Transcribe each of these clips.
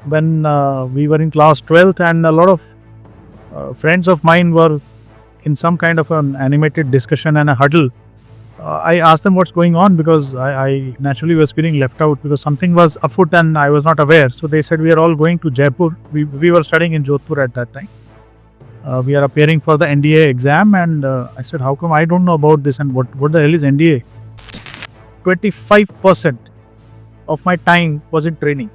when we were in class 12th, and a lot of friends of mine were in some kind of an animated discussion and a huddle, I asked them what's going on, because I naturally was feeling left out because something was afoot and I was not aware. So they said, we are all going to Jaipur. We were studying in Jodhpur at that time. We are appearing for the NDA exam, and I said, how come I don't know about this, and what the hell is NDA? 25% of my time was in training.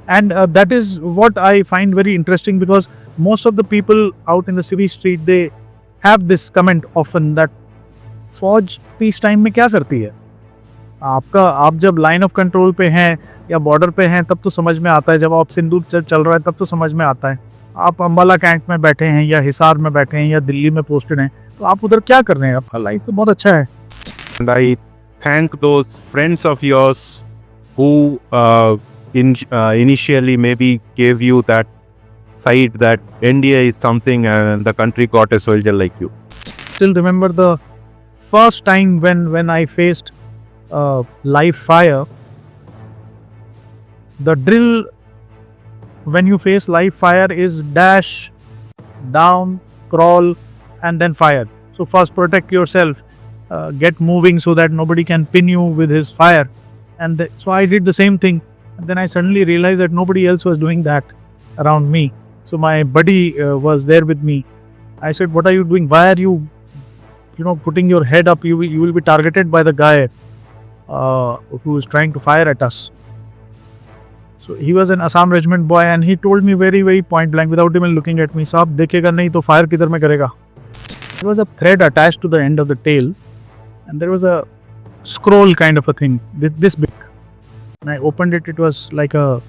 And that is what I find very interesting, because most of the people out in the city street, they have this comment often that फौज peace time में क्या करती है? आप जब line of control पे हैं या बॉर्डर पे हैं तब तो समझ में आता है, जब आप सिंदूर चल रहा है तब तो समझ में आता है। आप अंबाला कैंट में बैठे हैं या हिसार में बैठे हैं या दिल्ली में पोस्टेड हैं, तो आप उधर क्या कर रहे हैं? आपका लाइफ तो बहुत अच्छा है। And I thank those friends of yours who initially maybe gave you that side that India is something and the country got a soldier like you. Still remember the first time when I faced live fire. The drill when you face live fire is dash, down, crawl, and then fire. So first protect yourself, get moving so that nobody can pin you with his fire. And so I did the same thing. And then I suddenly realized that nobody else was doing that around me. So my buddy was there with me. I said, what are you doing? Why are you putting your head up? You will be targeted by the guy who is trying to fire at us. So he was an Assam regiment boy, and he told me very, very point blank, without even looking at me, "Saab, dekhega nahi to fire kidhar mein karega?" There was a thread attached to the end of the tail, and there was a scroll kind of a thing, this big. When I opened it, it was like a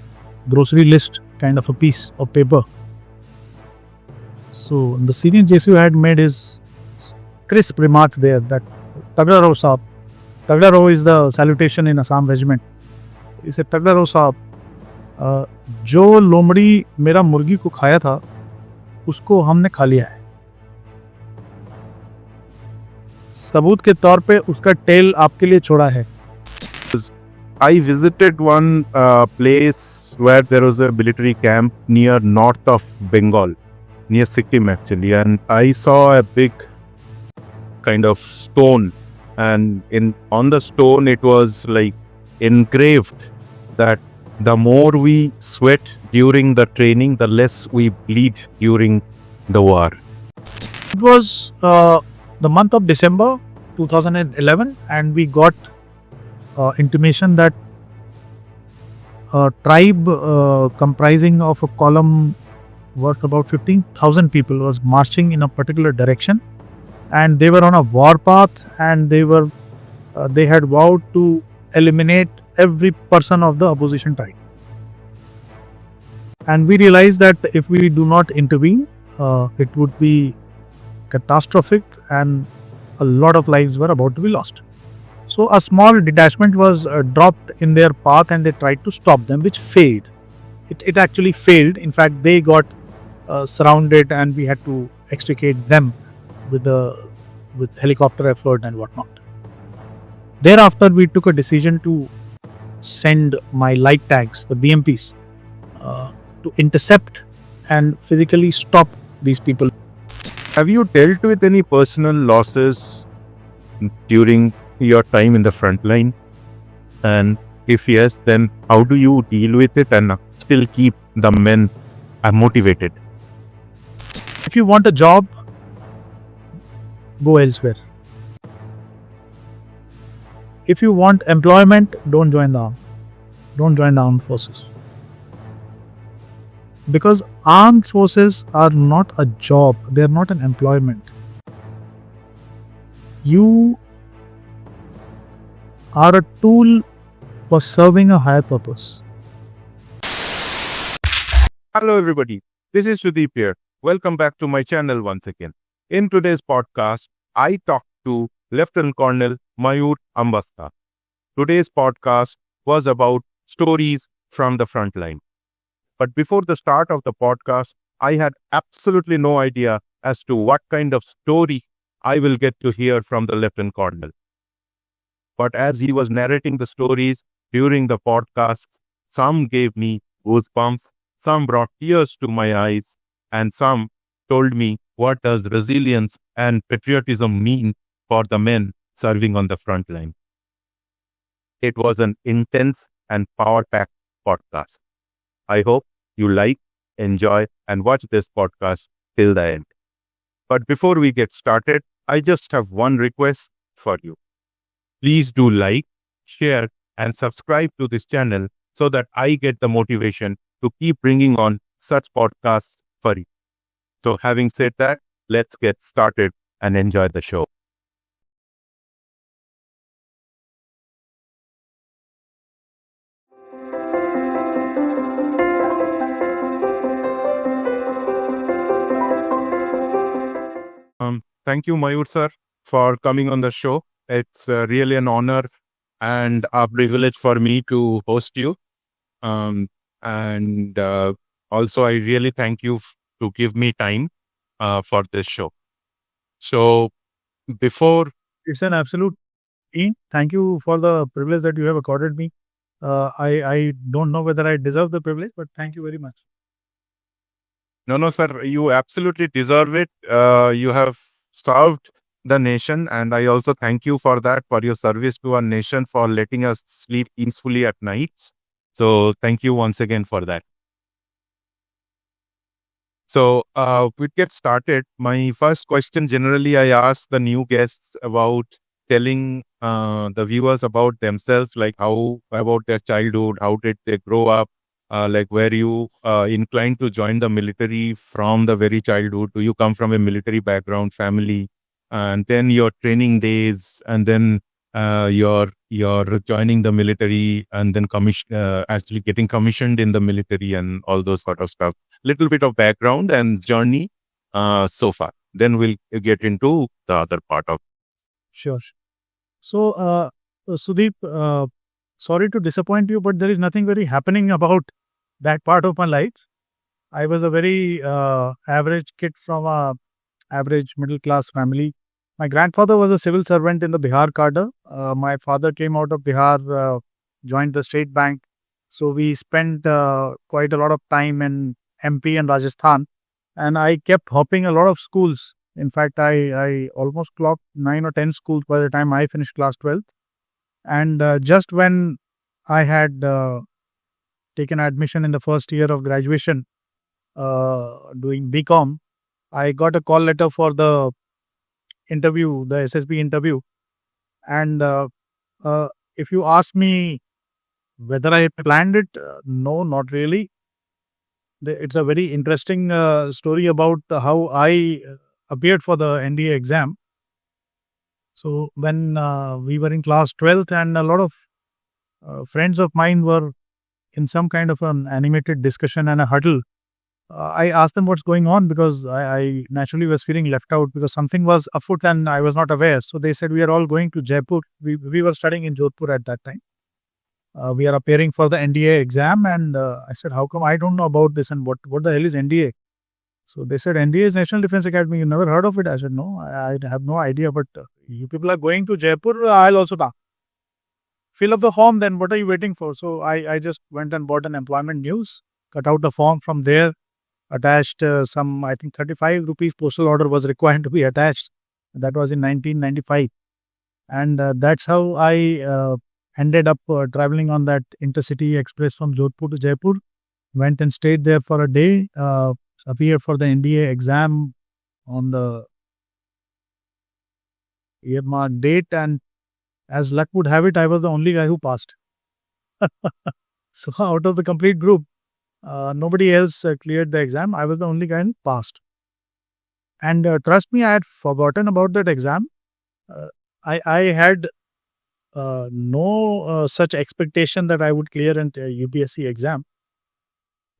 grocery list kind of a piece of paper. So the senior JSU had made his crisp remarks there that Tagda Raho Saab. Tagda Raho is the salutation in Assam regiment. He said, Tagda Raho Saab, जो लोमड़ी मेरा मुर्गी को खाया था उसको हमने खा लिया है। सबूत के तौर पे उसका टेल आपके लिए छोड़ा है। I visited one place where there was a military camp near north of Bengal, near Sikkim actually, and I saw a big kind of stone, and on the stone it was like engraved that the more we sweat during the training, the less we bleed during the war. It was the month of December 2011, and we got intimation that a tribe comprising of a column worth about 15,000 people was marching in a particular direction, and they were on a war path, and they had vowed to eliminate every person of the opposition tribe. And we realized that if we do not intervene, it would be catastrophic, and a lot of lives were about to be lost. So a small detachment was dropped in their path, and they tried to stop them, which failed. It actually failed. In fact, they got surrounded, and we had to extricate them with helicopter effort and whatnot. Thereafter, we took a decision to send my light tanks, the BMPs, to intercept and physically stop these people. Have you dealt with any personal losses during your time in the front line? And if yes, then how do you deal with it and still keep the men motivated? If you want a job, go elsewhere. If you want employment, don't join the army. Don't join the armed forces. Because armed forces are not a job. They are not an employment. You are a tool for serving a higher purpose. Hello everybody, this is Sudeep here. Welcome back to my channel once again. In today's podcast, I talked to Lieutenant Colonel Mayur Ambastka. Today's podcast was about stories from the front line. But before the start of the podcast, I had absolutely no idea as to what kind of story I will get to hear from the Lieutenant Colonel. But as he was narrating the stories during the podcast, some gave me goosebumps, Some brought tears to my eyes, and some told me what does resilience and patriotism mean for the men serving on the front line. It was an intense and power-packed podcast. I hope you like, enjoy, and watch this podcast till the end. But before we get started, I just have one request for you. Please do like, share, and subscribe to this channel so that I get the motivation to keep bringing on such podcasts for you. So having said that, let's get started and enjoy the show. Thank you, Mayur sir, for coming on the show. It's really an honor and a privilege for me to host you. And also, I really thank you to give me time for this show. So, before It's an absolute honor. Thank you for the privilege that you have accorded me. I don't know whether I deserve the privilege, but thank you very much. No, sir, you absolutely deserve it. You have served the nation, and I also thank you for that, for your service to our nation, for letting us sleep peacefully at nights. So, thank you once again for that. So, we get started. My first question, generally, I ask the new guests about telling the viewers about themselves, like how about their childhood, how did they grow up, like were you inclined to join the military from the very childhood? Do you come from a military background family? And then your training days, and then your joining the military, and then actually getting commissioned in the military, and all those sort of stuff. Little bit of background and journey so far. Then we'll get into the other part of. Sure. So, Sudeep, sorry to disappoint you, but there is nothing very happening about that part of my life. I was a very average kid from a average middle class family. My grandfather was a civil servant in the Bihar cadre. My father came out of Bihar, joined the state bank. So we spent quite a lot of time in MP and Rajasthan, and I kept hopping a lot of schools. In fact, I almost clocked 9 or 10 schools by the time I finished class 12th. And just when I had taken admission in the first year of graduation, doing BCom, I got a call letter for the interview, the SSB interview. And if you ask me whether I planned it, no, not really. It's a very interesting story about how I appeared for the NDA exam. So when we were in class 12th, and a lot of friends of mine were in some kind of an animated discussion and a huddle, I asked them what's going on, because I naturally was feeling left out because something was afoot and I was not aware. So they said, we are all going to Jaipur. We were studying in Jodhpur at that time. We are appearing for the NDA exam, and I said, how come I don't know about this, and what the hell is NDA? So they said, NDA is National Defense Academy. You never heard of it? I said, no, I have no idea, but you people are going to Jaipur, I'll also fill up the form, then what are you waiting for? So I just went and bought an employment news, cut out the form from there, attached some, I think 35 rupees postal order was required to be attached. That was in 1995. And that's how I ended up traveling on that intercity express from Jodhpur to Jaipur. Went and stayed there for a day, appeared for the NDA exam on the earmarked date, and as luck would have it, I was the only guy who passed. So out of the complete group, nobody else cleared the exam. I was the only guy who passed. And trust me, I had forgotten about that exam. I had no such expectation that I would clear an UPSC exam.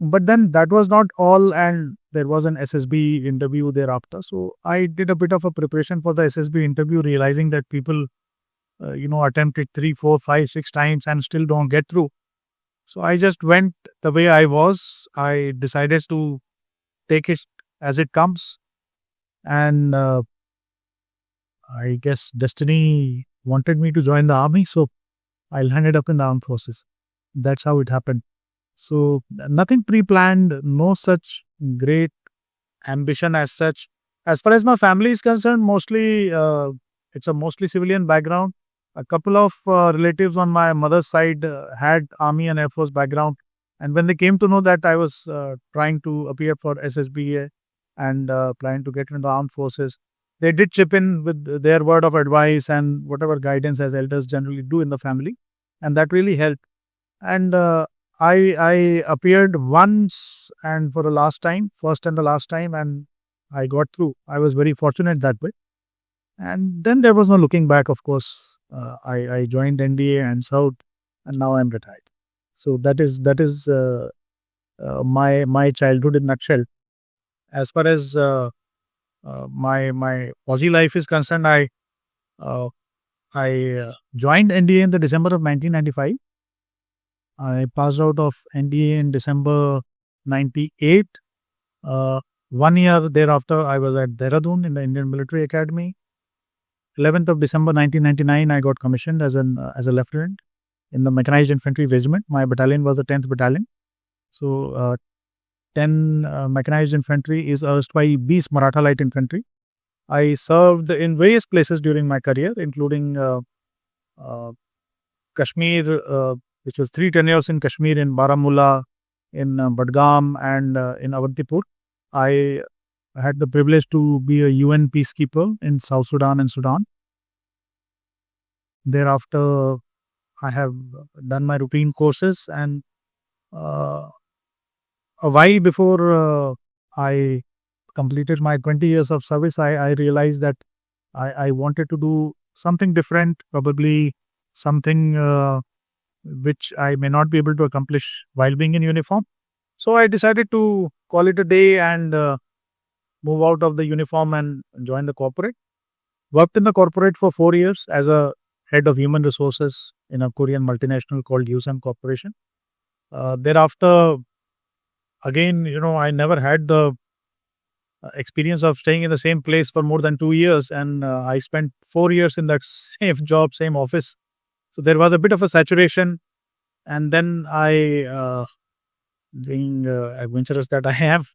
But then that was not all, and there was an SSB interview thereafter. So I did a bit of a preparation for the SSB interview, realizing that people, attempt it 3, 4, 5, 6 times and still don't get through. So I just went the way I was. I decided to take it as it comes. And I guess destiny wanted me to join the army. So I landed up in the armed forces. That's how it happened. So nothing pre-planned, no such great ambition as such. As far as my family is concerned, mostly it's a mostly civilian background. A couple of relatives on my mother's side had army and air force background, and when they came to know that I was trying to appear for SSBA and trying to get into the armed forces, they did chip in with their word of advice and whatever guidance as elders generally do in the family, and that really helped. And I appeared once and for the last time, first and the last time, and I got through. I was very fortunate that way. And then there was no looking back. Of course, I joined NDA and served, and now I'm retired. So that is my childhood in nutshell. As far as my Aussie life is concerned, uh, I joined NDA in the December of 1995. I passed out of NDA in December 98. Uh, 1 year thereafter, I was at Dehradun in the Indian Military Academy. 11th of December 1999, I got commissioned as a lieutenant in the Mechanized Infantry Regiment. My battalion was the 10th Battalion. So, 10 Mechanized Infantry is erstwhile Beast Maratha Light Infantry. I served in various places during my career, including uh, Kashmir, which was 3 tenures in Kashmir, in Baramulla, in Badgam, and in Avantipur. I had the privilege to be a UN peacekeeper in South Sudan and Sudan. Thereafter, I have done my routine courses, and uh, a while before I completed my 20 years of service, I realized that I wanted to do something different, probably something which I may not be able to accomplish while being in uniform. So I decided to call it a day and move out of the uniform and join the corporate. Worked in the corporate for 4 years as a head of human resources in a Korean multinational called USAM Corporation. Thereafter, again, I never had the experience of staying in the same place for more than 2 years, and I spent 4 years in that same job, same office. So there was a bit of a saturation, and then being adventurous that I have,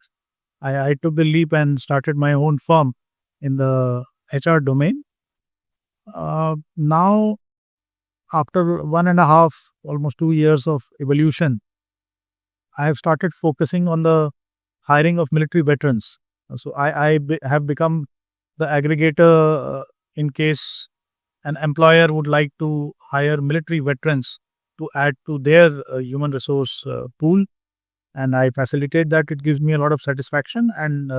I took the leap and started my own firm in the HR domain. Now, after 1.5, almost 2 years of evolution, I have started focusing on the hiring of military veterans. So have become the aggregator in case an employer would like to hire military veterans to add to their human resource pool, and I facilitate that. It gives me a lot of satisfaction, and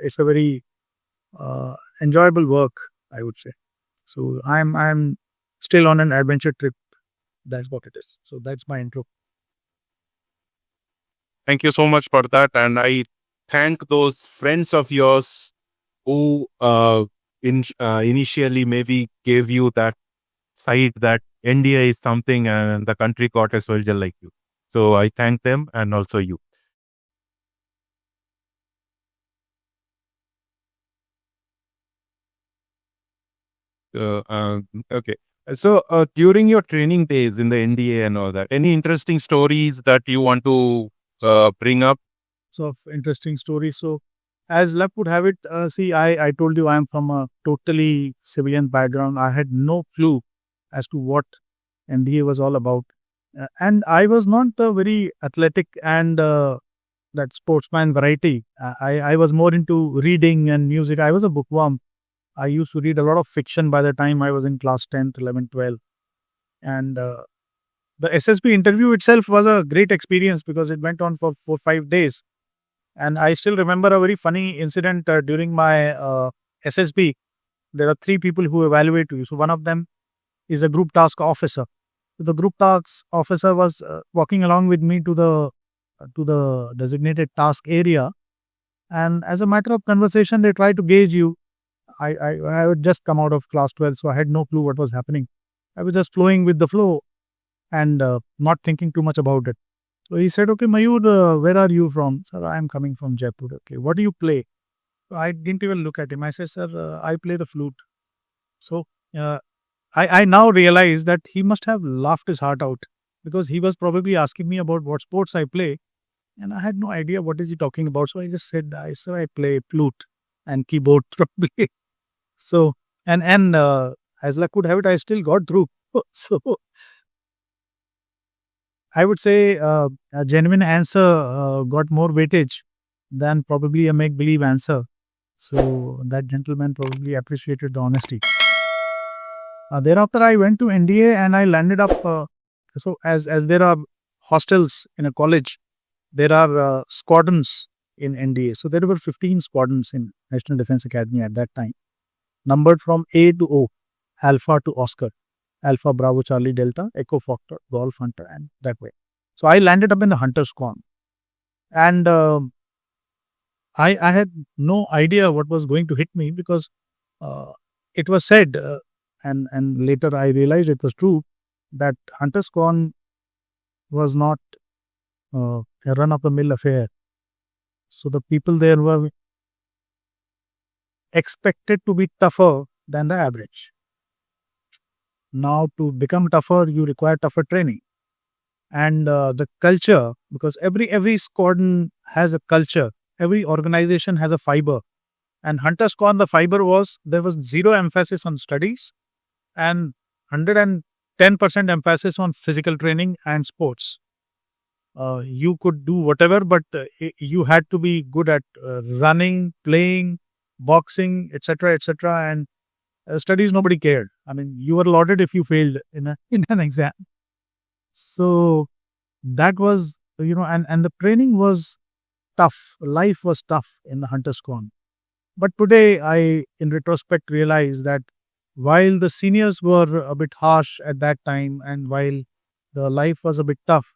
it's a very enjoyable work, I would say. So I'm still on an adventure trip. That's what it is. So that's my intro. Thank you so much for that. And I thank those friends of yours who initially maybe gave you that sight that India is something and the country got a soldier like you. So I thank them and also you. Okay. So during your training days in the NDA and all that, any interesting stories that you want to bring up? So interesting story. So as luck would have it, see, I told you I am from a totally civilian background. I had no clue as to what NDA was all about. And I was not a very athletic and that sportsman variety. I was more into reading and music. I was a bookworm. I used to read a lot of fiction by the time I was in class 10th, 11th, 12th. And the SSB interview itself was a great experience because it went on for 4 5 days. And I still remember a very funny incident during my SSB. There are 3 people who evaluate you. So one of them is a group task officer. The group task officer was walking along with me to the designated task area, and as a matter of conversation, they try to gauge you. I would just come out of class 12, so I had no clue what was happening. I was just flowing with the flow and not thinking too much about it. So he said, "Okay, Mayur, where are you from?" "Sir, I am coming from Jaipur." "Okay, what do you play?" I didn't even look at him. I said, "Sir, I play the flute." So uh, I now realize that he must have laughed his heart out because he was probably asking me about what sports I play, and I had no idea what is he talking about. So I just said, I play flute and keyboard probably. So and as luck would have it, I still got through. So I would say a genuine answer got more weightage than probably a make believe answer. So that gentleman probably appreciated the honesty. Thereafter, I went to NDA and I landed up. So as there are hostels in a college, there are squadrons in NDA. So there were 15 squadrons in National Defense Academy at that time, numbered from A to O, Alpha to Oscar, Alpha Bravo Charlie Delta, Echo Foxtrot, Golf Hunter, and that way. So I landed up in the Hunter's Con, and I had no idea what was going to hit me because it was said, and later I realized it was true, that Hunter's Con was not a run of the mill affair. So the people there were expected to be tougher than the average. Now, to become tougher, you require tougher training. And the culture, because every squadron has a culture, every organization has a fiber. And Hunter's Con, the fiber was, there was zero emphasis on studies and 110% emphasis on physical training and sports. You could do whatever, but you had to be good at running, playing, boxing, etc., etc. And studies, nobody cared. I mean, you were lauded if you failed in an exam. So that was, and the training was tough. Life was tough in the Hunter's Con. But today, I, in retrospect, realize that while the seniors were a bit harsh at that time, and while the life was a bit tough,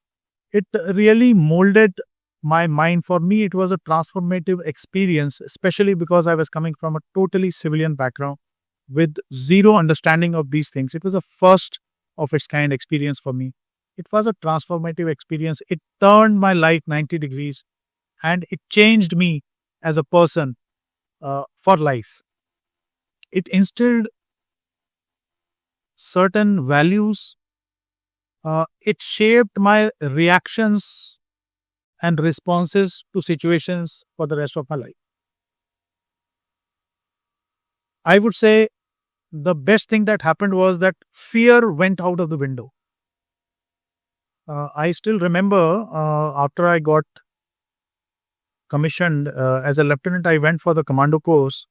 it really molded my mind. For me, it was a transformative experience, especially because I was coming from a totally civilian background with zero understanding of these things. It was a first of its kind experience for me. It was a transformative experience. It turned my life 90 degrees and it changed me as a person for life. It instilled certain values. It shaped my reactions and responses to situations for the rest of my life. I would say the best thing that happened was that fear went out of the window. I still remember after I got commissioned as a lieutenant, I went for the commando course,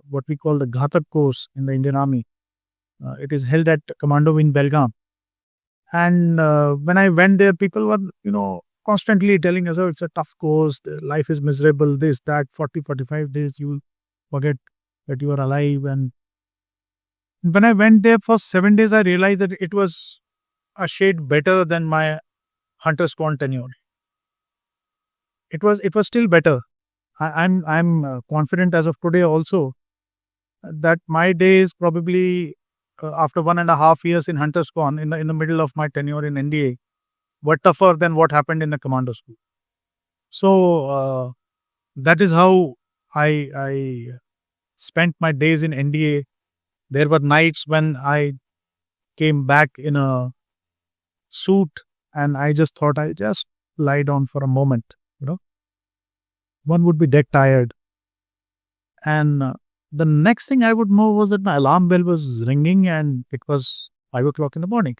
what we call the Ghatak course in the Indian Army. It is held at Commando in Belgaum. And when I went there, people were, constantly telling us, oh, it's a tough course, life is miserable, this, that, 40, 45 days, you forget that you are alive. And when I went there for 7 days, I realized that it was a shade better than my Hunter's Con tenure. It was still better. I'm confident as of today also that my days probably after 1.5 years in Hunter's Con, in the middle of my tenure in NDA, were tougher than what happened in the commando school. So that is how I spent my days in NDA. There were nights when I came back in a suit and I just thought I just lie down for a moment. One would be dead tired. And the next thing I would know was that my alarm bell was ringing and it was 5 o'clock in the morning.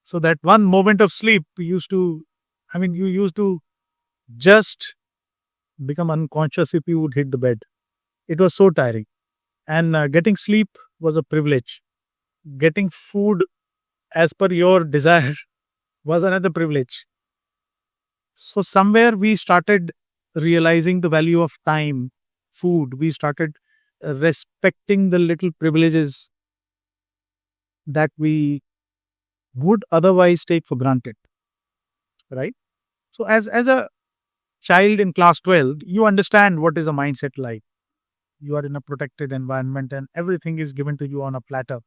So that one moment of sleep you used to just become unconscious if you would hit the bed. It was so tiring. And getting sleep was a privilege. Getting food as per your desire was another privilege. So somewhere we started realizing the value of time, food. We started respecting the little privileges that we would otherwise take for granted, right? So as a child in class 12, you understand what is a mindset like. You are in a protected environment and everything is given to you on a platter.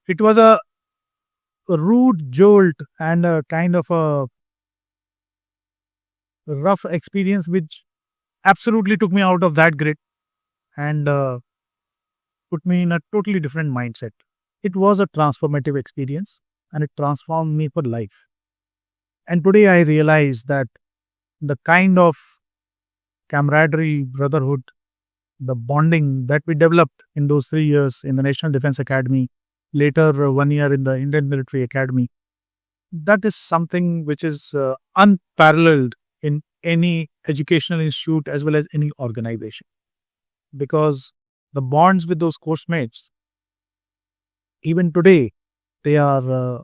It was a rude jolt and a kind of a rough experience which absolutely took me out of that grid and put me in a totally different mindset. It was a transformative experience. and it transformed me for life. And today I realize that the kind of camaraderie, brotherhood, the bonding that we developed in those 3 years in the National Defense Academy, later 1 year in the Indian Military Academy, that is something which is unparalleled in any educational institute as well as any organization. Because the bonds with those course mates, even today, they are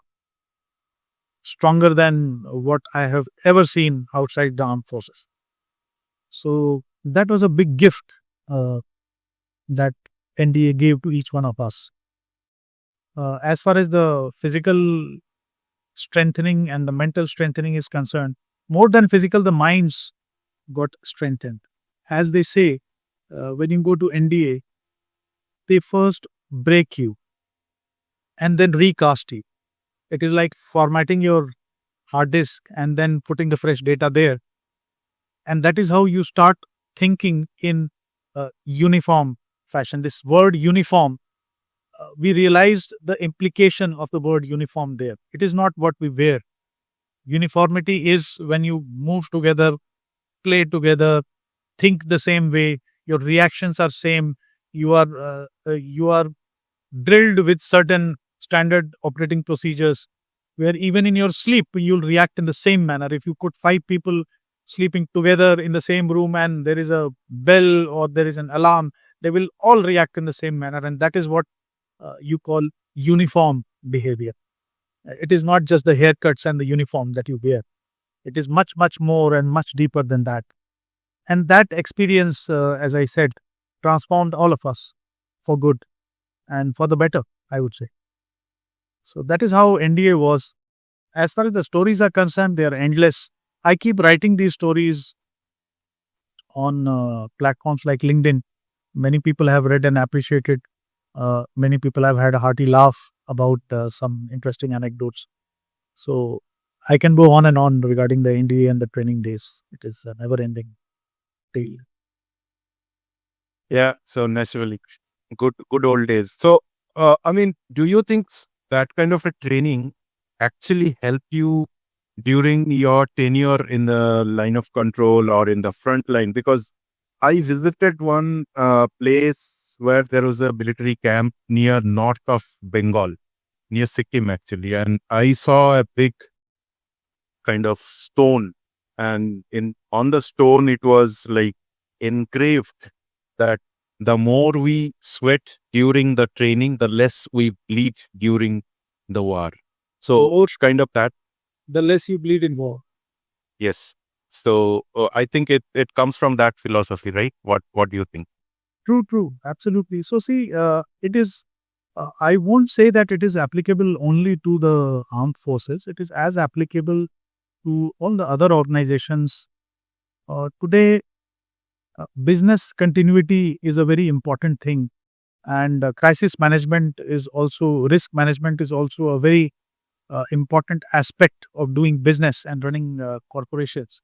stronger than what I have ever seen outside the armed forces. So that was a big gift that NDA gave to each one of us. As far as the physical strengthening and the mental strengthening is concerned, more than physical, the minds got strengthened. As they say, when you go to NDA, they first break you and then recast you. It is like formatting your hard disk and then putting the fresh data there. And that is how you start thinking in uniform fashion. This word uniform, we realized the implication of the word uniform there. It is not what we wear. Uniformity is when you move together, play together, think the same way, your reactions are same, you are drilled with certain standard operating procedures, where even in your sleep you'll react in the same manner. If you put 5 people sleeping together in the same room and there is a bell or there is an alarm, they will all react in the same manner, and that is what you call uniform behavior. It is not just the haircuts and the uniform that you wear. It is much, much more and much deeper than that. And that experience, as I said, transformed all of us for good and for the better, I would say. So that is how NDA was. As far as the stories are concerned, they are endless. I keep writing these stories on platforms like LinkedIn. Many people have read and appreciated. Many people have had a hearty laugh about some interesting anecdotes. So I can go on and on regarding the NDA and the training days. It is a never-ending tale. Yeah, so naturally, good old days. So, do you think that kind of a training actually helped you during your tenure in the line of control or in the front line? Because I visited one place where there was a military camp near north of Bengal, near Sikkim actually, and I saw a big kind of stone, and in on the stone it was like engraved that the more we sweat during the training, the less we bleed during the war. So it's kind of that. The less you bleed in war. Yes. So I think it comes from that philosophy, right? What do you think? True, absolutely. So see, it is, I won't say that it is applicable only to the armed forces. It is as applicable to all the other organizations. Today, business continuity is a very important thing, and crisis management is also, risk management is also a very important aspect of doing business and running corporations.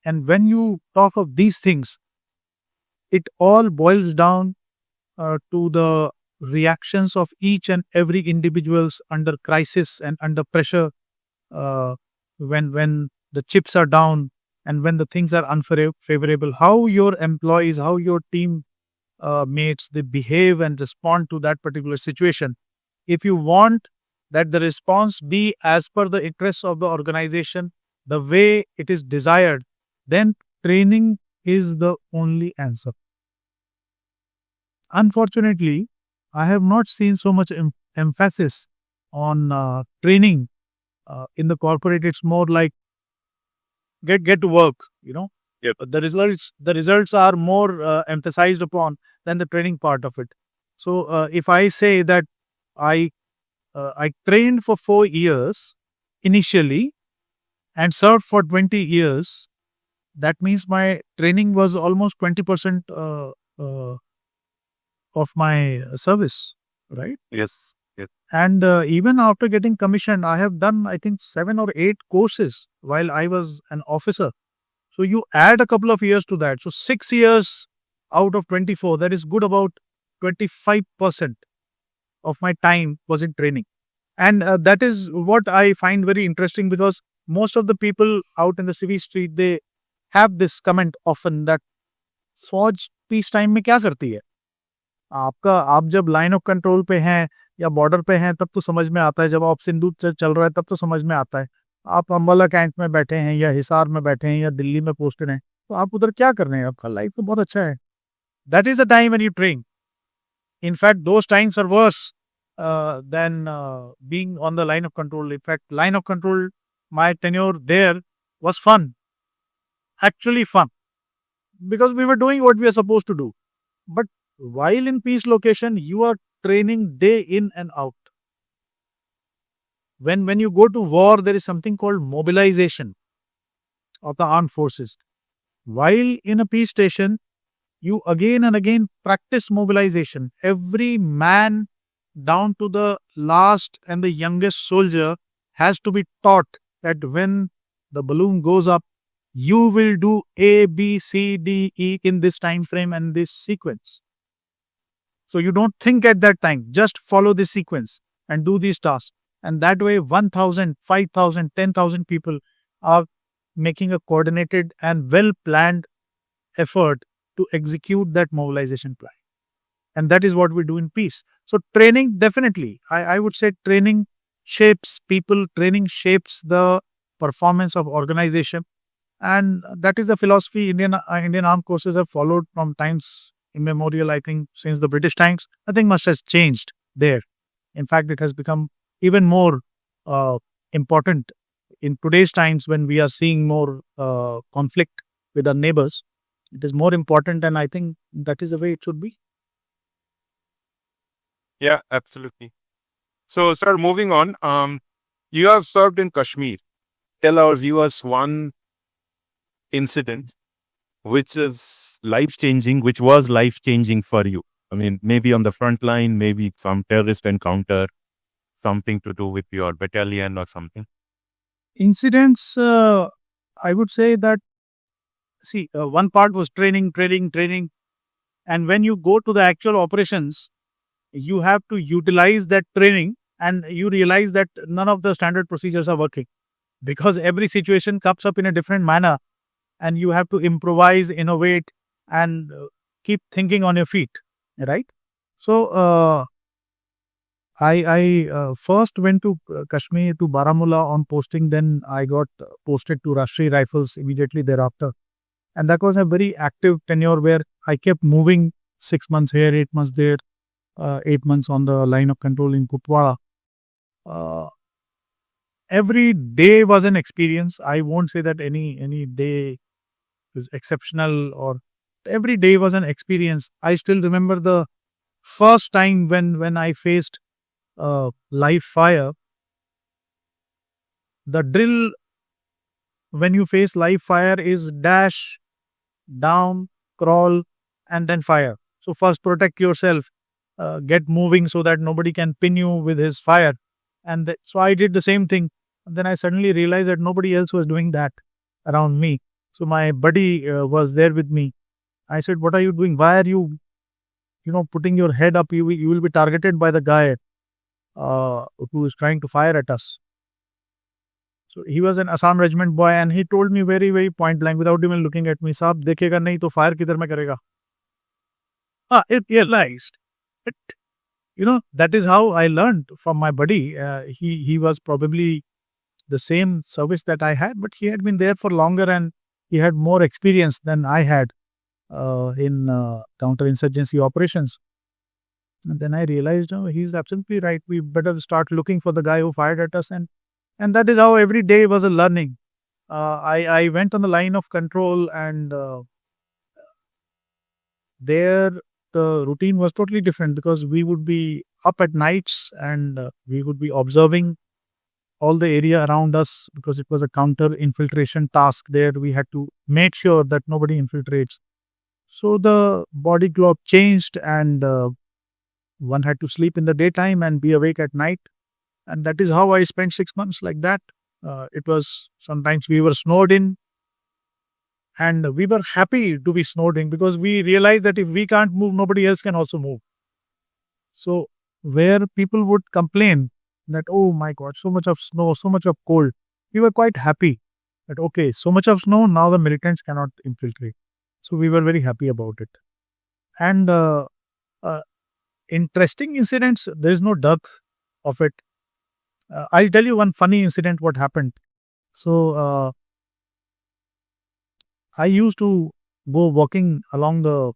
And when you talk of these things, it all boils down to the reactions of each and every individuals under crisis and under pressure, uh, when the chips are down and when the things are unfavorable, how your employees, how your team mates, they behave and respond to that particular situation. If you want that the response be as per the interests of the organization, the way it is desired, then training is the only answer. Unfortunately, I have not seen so much emphasis on training in the corporate. It's more like get to work. Yep. The results are more emphasized upon than the training part of it. So if I say that I I trained for 4 years initially and served for 20 years, that means my training was almost 20% of my service, right? Yes. Yes. And even after getting commissioned, I have done, I think, 7 or 8 courses while I was an officer. So you add a couple of years to that. So 6 years out of 24, that is good about 25% of my time was in training. And that is what I find very interesting, because most of the people out in the civil street, they have this comment often that फौज peace time में क्या करती है? आपका आप जब line of control पे हैं या बॉर्डर पे हैं तब तो समझ में आता है, जब आप सिंदूर चल रहा है तब तो समझ में आता है। आप अम्बाला कैंप में बैठे हैं या हिसार में बैठे हैं या दिल्ली में पोस्टेड हैं, तो आप उधर क्या कर रहे हैं? आपका लाइफ तो बहुत अच्छा है। That is the time when you train. In fact, those times are worse than being on the line of control. In fact, line of control, my tenure there was fun, actually fun, because we were doing what we are supposed to do. But while in peace location, you are training day in and out. When you go to war, there is something called mobilization of the armed forces. While in a peace station, you again and again practice mobilization. Every man, down to the last and the youngest soldier, has to be taught that when the balloon goes up, you will do A, B, C, D, E in this time frame and this sequence. So you don't think at that time, just follow this sequence and do these tasks. And that way, 1,000, 5,000, 10,000 people are making a coordinated and well planned effort to execute that mobilization plan. And that is what we do in peace. So training, definitely, I would say training shapes people, training shapes the performance of organization. And that is the philosophy Indian armed forces have followed from times immemorial. I think since the British times, nothing much has changed there. In fact, it has become even more important in today's times when we are seeing more conflict with our neighbors. It is more important, and I think that is the way it should be. Yeah, absolutely. So, sir, moving on. You have served in Kashmir. Tell our viewers one incident which is life changing, which was life changing for you. I mean, maybe on the front line, maybe some terrorist encounter, something to do with your battalion or something. Incidents, I would say that, see, one part was training. And when you go to the actual operations, you have to utilize that training, and you realize that none of the standard procedures are working, because every situation comes up in a different manner, and you have to improvise, innovate, and keep thinking on your feet, right? So I first went to Kashmir, to Baramulla on posting. Then I got posted to Rashtriya Rifles immediately thereafter, and that was a very active tenure where I kept moving 6 months here, 8 months there, 8 months on the line of control in Kutwara. Every day was an experience. I won't say that any day is exceptional, or every day was an experience. I still remember the first time when I faced live fire. The drill when you face live fire is dash, down, crawl, and then fire. So first protect yourself, get moving so that nobody can pin you with his fire. And so I did the same thing. And then I suddenly realized that nobody else was doing that around me. So my buddy was there with me. I said, "What are you doing? Why are you, putting your head up? You will be targeted by the guy who is trying to fire at us." So he was an Assam regiment boy, and he told me very, very point blank, without even looking at me, "Saab, dekhega nahi to fire kidhar mein karega?" It realized. But, that is how I learned from my buddy. He was probably the same service that I had, but he had been there for longer, and he had more experience than I had in counterinsurgency operations. And then I realized, oh, he's absolutely right. We better start looking for the guy who fired at us. And that is how every day was a learning. I went on the line of control, and there the routine was totally different, because we would be up at nights, and we would be observing all the area around us, because it was a counter infiltration task there. We had to make sure that nobody infiltrates. So the body clock changed, and one had to sleep in the daytime and be awake at night. And that is how I spent 6 months like that. It was, sometimes we were snowed in, and we were happy to be snowed in, because we realized that if we can't move, nobody else can also move. So where people would complain that, oh my God, so much of snow, so much of cold. We were quite happy that, okay, so much of snow, now the militants cannot infiltrate. So we were very happy about it. And uh, interesting incidents, there is no dearth of it. I'll tell you one funny incident what happened. So I used to go walking along the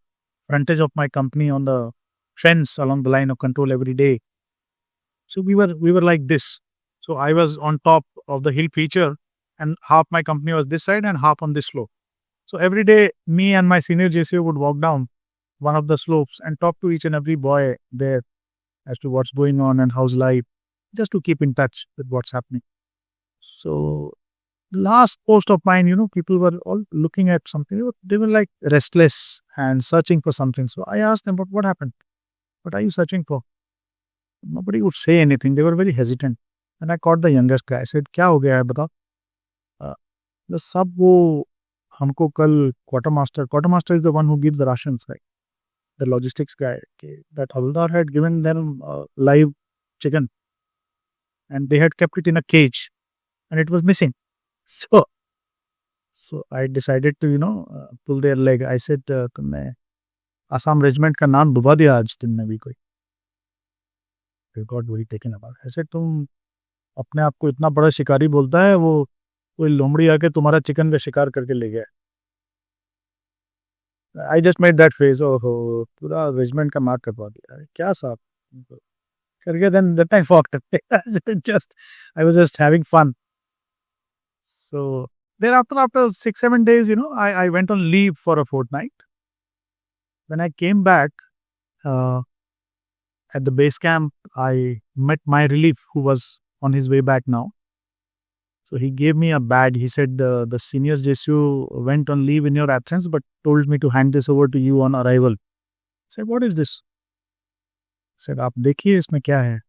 frontage of my company on the fence along the line of control every day. So we were like this. So I was on top of the hill feature, and half my company was this side and half on this slope. So every day, me and my senior JCO would walk down one of the slopes and talk to each and every boy there as to what's going on and how's life, just to keep in touch with what's happening. So last post of mine, people were all looking at something. They were like restless and searching for something. So I asked them, but what happened? What are you searching for? Nobody would say anything. They were very hesitant. And I caught the youngest guy. I said, क्या हो गया है बताओ? The सब वो हमको कल quartermaster is the one who gives the rations, right? The logistics guy. Okay, that Havildar had given them live chicken, and they had kept it in a cage, and it was missing. So I decided to pull their leg. I said, तुमने Assam regiment का नाम डुबा दिया आज दिन में भी कोई. They got very taken aback. I said, तुम अपने आप को इतना बड़ा शिकारी बोलता है, वो कोई लोमड़ी आके तुम्हारा चिकन का शिकार करके ले गया. I just made that face. ओहो, पूरा regiment का मार्क करवा दिया. क्या साहब करके then I walked away. I was just having fun. So thereafter, after 6-7 days, I went on leave for a fortnight. When I came back at the base camp, I met my relief who was on his way back now. So he gave me a badge. He said, the senior JSU went on leave in your absence, but told me to hand this over to you on arrival. I said, what is this? I said, आप देखिए इसमें क्या है.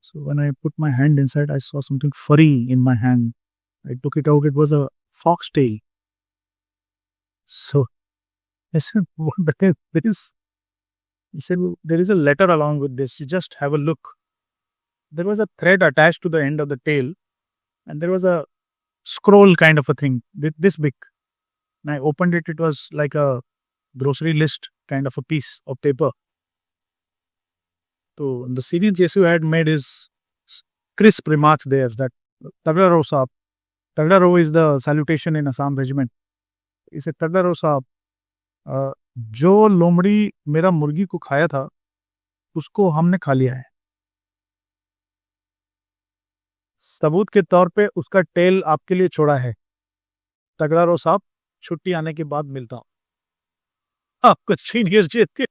So when I put my hand inside, I saw something furry in my hand. I took it out. It was a foxtail. So I said, what the hell is? He said, well, there is a letter along with this. You just have a look. There was a thread attached to the end of the tail, and there was a scroll kind of a thing, this big. And I opened it. It was like a grocery list kind of a piece of paper. So the senior JSU had made his crisp remarks there that Tagda Rao Saab. Tagda Rao is the salutation in Assam regiment. He said, Tagda Rao Saab, जो लोमड़ी मेरा मुर्गी को खाया था, उसको हमने खा लिया है. सबूत के तौर पे उसका टेल आपके लिए छोड़ा है. तगड़ा रहो साहब, छुट्टी आने के बाद मिलता हूं. आपको senior Jeet.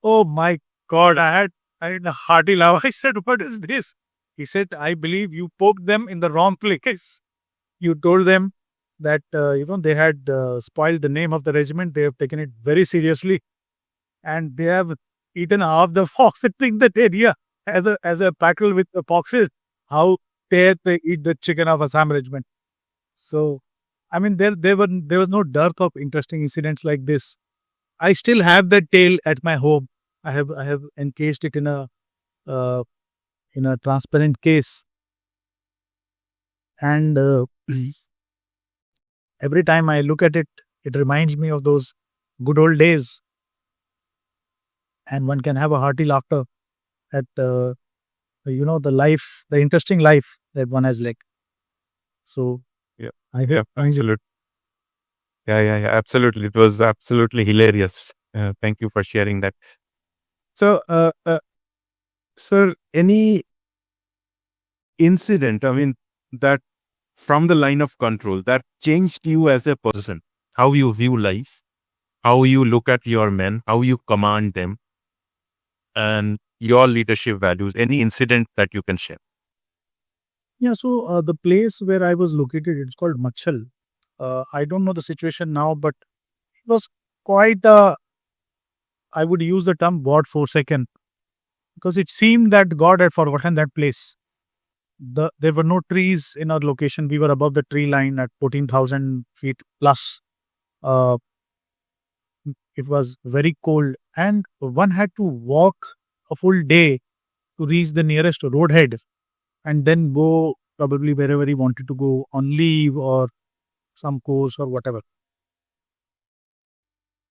Oh my God, I had a hearty laugh. I said, what is this? He said, I believe you poked them in the wrong place. You told them that, they had spoiled the name of the regiment. They have taken it very seriously. And they have eaten half the fox in that area as a battle with the foxes. How they eat the chicken of Assam regiment. So, I mean, there was no dearth of interesting incidents like this. I still have that tail at my home. I have encased it in a transparent case, and every time I look at it, it reminds me of those good old days, and one can have a hearty laughter at the interesting life that one has led. So Yeah, I hope absolutely. Yeah, absolutely. It was absolutely hilarious. Thank you for sharing that. So, sir, any incident, that from the line of control that changed you as a person, how you view life, how you look at your men, how you command them, and your leadership values, any incident that you can share? Yeah, so the place where I was located, it's called Machal. I don't know the situation now, but it was quite I would use the term God forsaken, because it seemed that God had forgotten that place. There were no trees in our location. We were above the tree line at 14,000 feet plus. It was very cold, and one had to walk a full day to reach the nearest roadhead and then go probably wherever he wanted to go on leave or some course or whatever.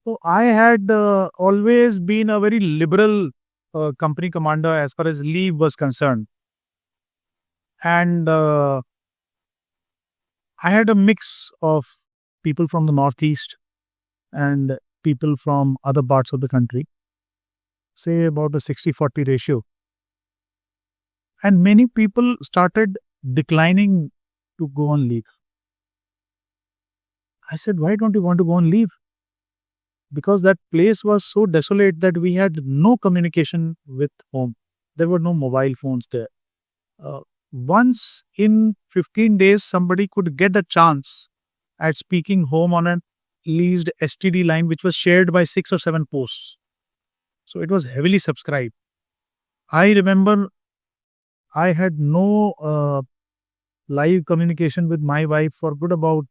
So I had always been a very liberal company commander as far as leave was concerned. And I had a mix of people from the Northeast and people from other parts of the country, say about a 60-40 ratio. And many people started declining to go on leave. I said, why don't you want to go on leave? Because that place was so desolate that we had no communication with home. There were no mobile phones there. Once in 15 days, somebody could get a chance at speaking home on a leased STD line, which was shared by 6 or 7 posts. So it was heavily subscribed. I remember I had no live communication with my wife for good about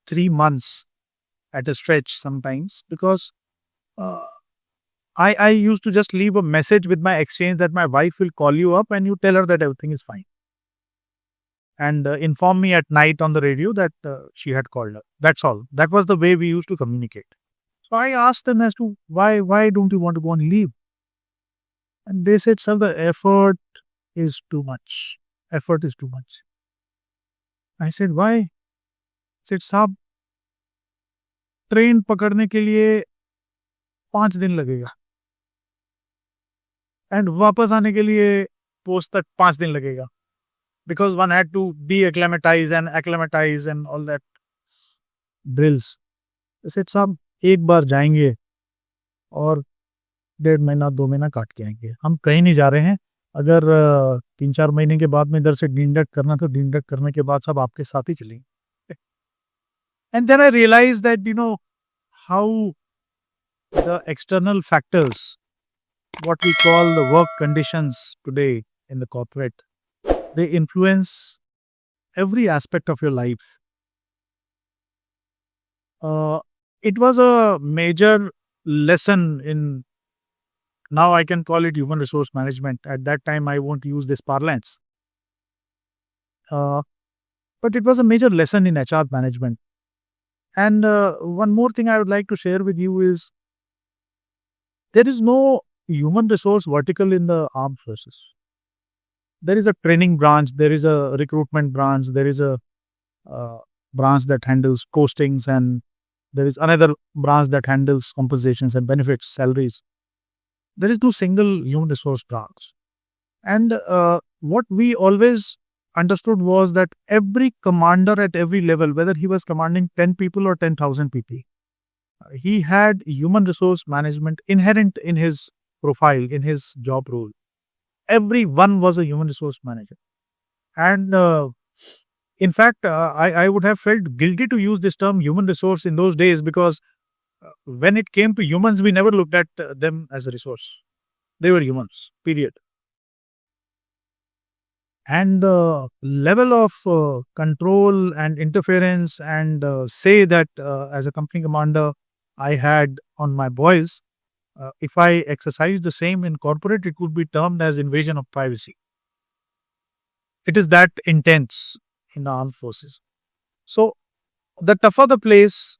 3 months at a stretch sometimes, because I used to just leave a message with my exchange that my wife will call you up and you tell her that everything is fine. And inform me at night on the radio that she had called her. That's all. That was the way we used to communicate. So I asked them as to why don't you want to go on leave? And they said, sir, the effort is too much. Effort is too much. I said, why? Said, साहब train पकड़ने के लिए 5 दिन लगेगा and वापस आने के लिए पोस्ट तक 5 दिन लगेगा, because one had to de-acclimatize and acclimatize and all that drills. I said, साहब एक बार जाएंगे और 1.5 महीना 2 महीना काट के आएंगे, हम कहीं नहीं जा रहे हैं. अगर 3-4 महीने के बाद में इधर से डींडक करना तो डींडक करने के बाद सब आपके साथ ही चलेंगे. And then I realized that, how the external factors, what we call the work conditions today in the corporate, they influence every aspect of your life. It was a major lesson in, now I can call it human resource management. At that time, I won't use this parlance. But it was a major lesson in HR management. And one more thing I would like to share with you is, there is no human resource vertical in the armed forces. There is a training branch, there is a recruitment branch, there is a branch that handles postings, and there is another branch that handles compensations and benefits, salaries. There is no single human resource branch. And what we always understood was that every commander at every level, whether he was commanding 10 people or 10,000 people, he had human resource management inherent in his profile, in his job role. Everyone was a human resource manager. And in fact, I would have felt guilty to use this term human resource in those days, because when it came to humans, we never looked at them as a resource. They were humans, period. And the level of control and interference and say that as a company commander I had on my boys, if I exercise the same in corporate, it would be termed as invasion of privacy. It is that intense in the armed forces. So the tougher the place,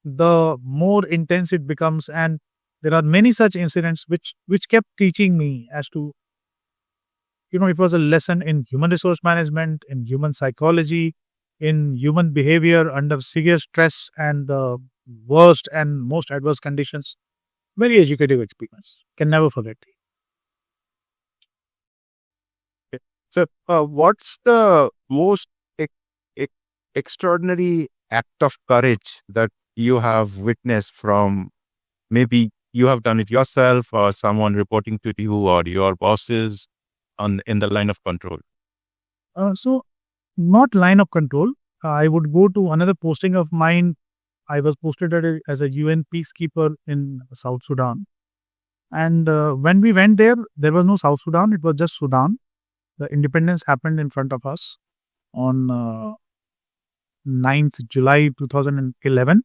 the more intense it becomes. And there are many such incidents which kept teaching me as to, it was a lesson in human resource management, in human psychology, in human behavior under severe stress and the worst and most adverse conditions. Very educative experience. Can never forget. So, what's the most extraordinary act of courage that you have witnessed from, maybe you have done it yourself or someone reporting to you or your bosses in the line of control? So, not line of control. I would go to another posting of mine. I was posted as a UN peacekeeper in South Sudan. And when we went there was no South Sudan. It was just Sudan. The independence happened in front of us on 9th July 2011.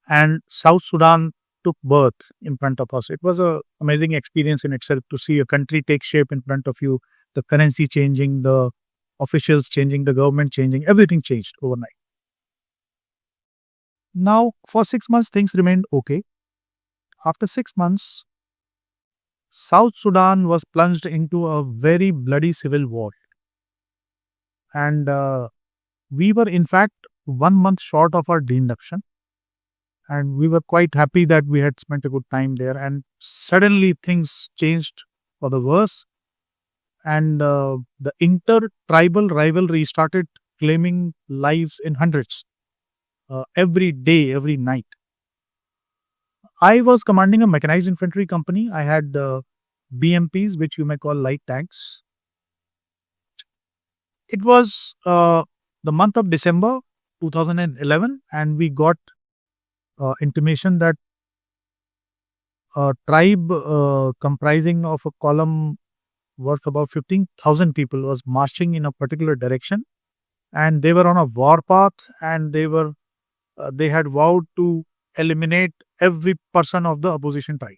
And South Sudan took birth in front of us. It was a amazing experience in itself to see a country take shape in front of you, the currency changing, the officials changing, the government changing, everything changed overnight. Now, for 6 months, things remained okay. After 6 months, South Sudan was plunged into a very bloody civil war. And we were, in fact, 1 month short of our deinduction. And we were quite happy that we had spent a good time there. And suddenly things changed for the worse. And the inter-tribal rivalry started claiming lives in hundreds every day, every night. I was commanding a mechanized infantry company. I had BMPs, which you may call light tanks. It was the month of December 2011, and we got intimation that a tribe comprising of a column worth about 15,000 people was marching in a particular direction, and they were on a war path, and they had vowed to eliminate every person of the opposition tribe.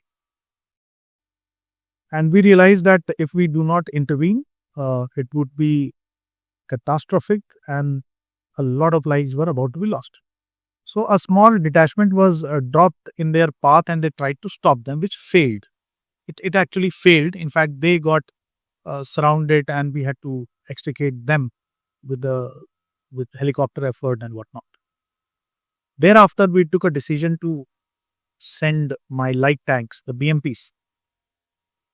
And we realized that if we do not intervene, it would be catastrophic, and a lot of lives were about to be lost. So a small detachment was dropped in their path, and they tried to stop them, which failed. It actually failed. In fact, they got surrounded, and we had to extricate them with helicopter effort and whatnot. Thereafter, we took a decision to send my light tanks, the BMPs,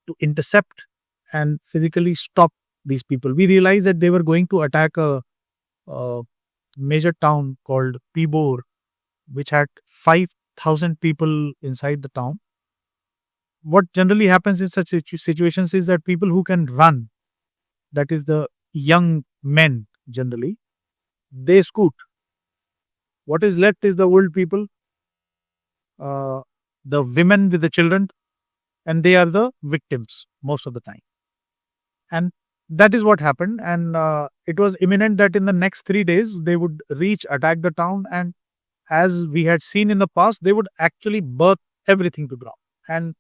to intercept and physically stop these people. We realized that they were going to attack a major town called Pibor, which had 5,000 people inside the town. What generally happens in such situations is that people who can run, that is the young men generally, they scoot. What is left is the old people, the women with the children, and they are the victims most of the time. And that is what happened. And it was imminent that in the next 3 days they would attack the town, and as we had seen in the past, they would actually burn everything to ground. And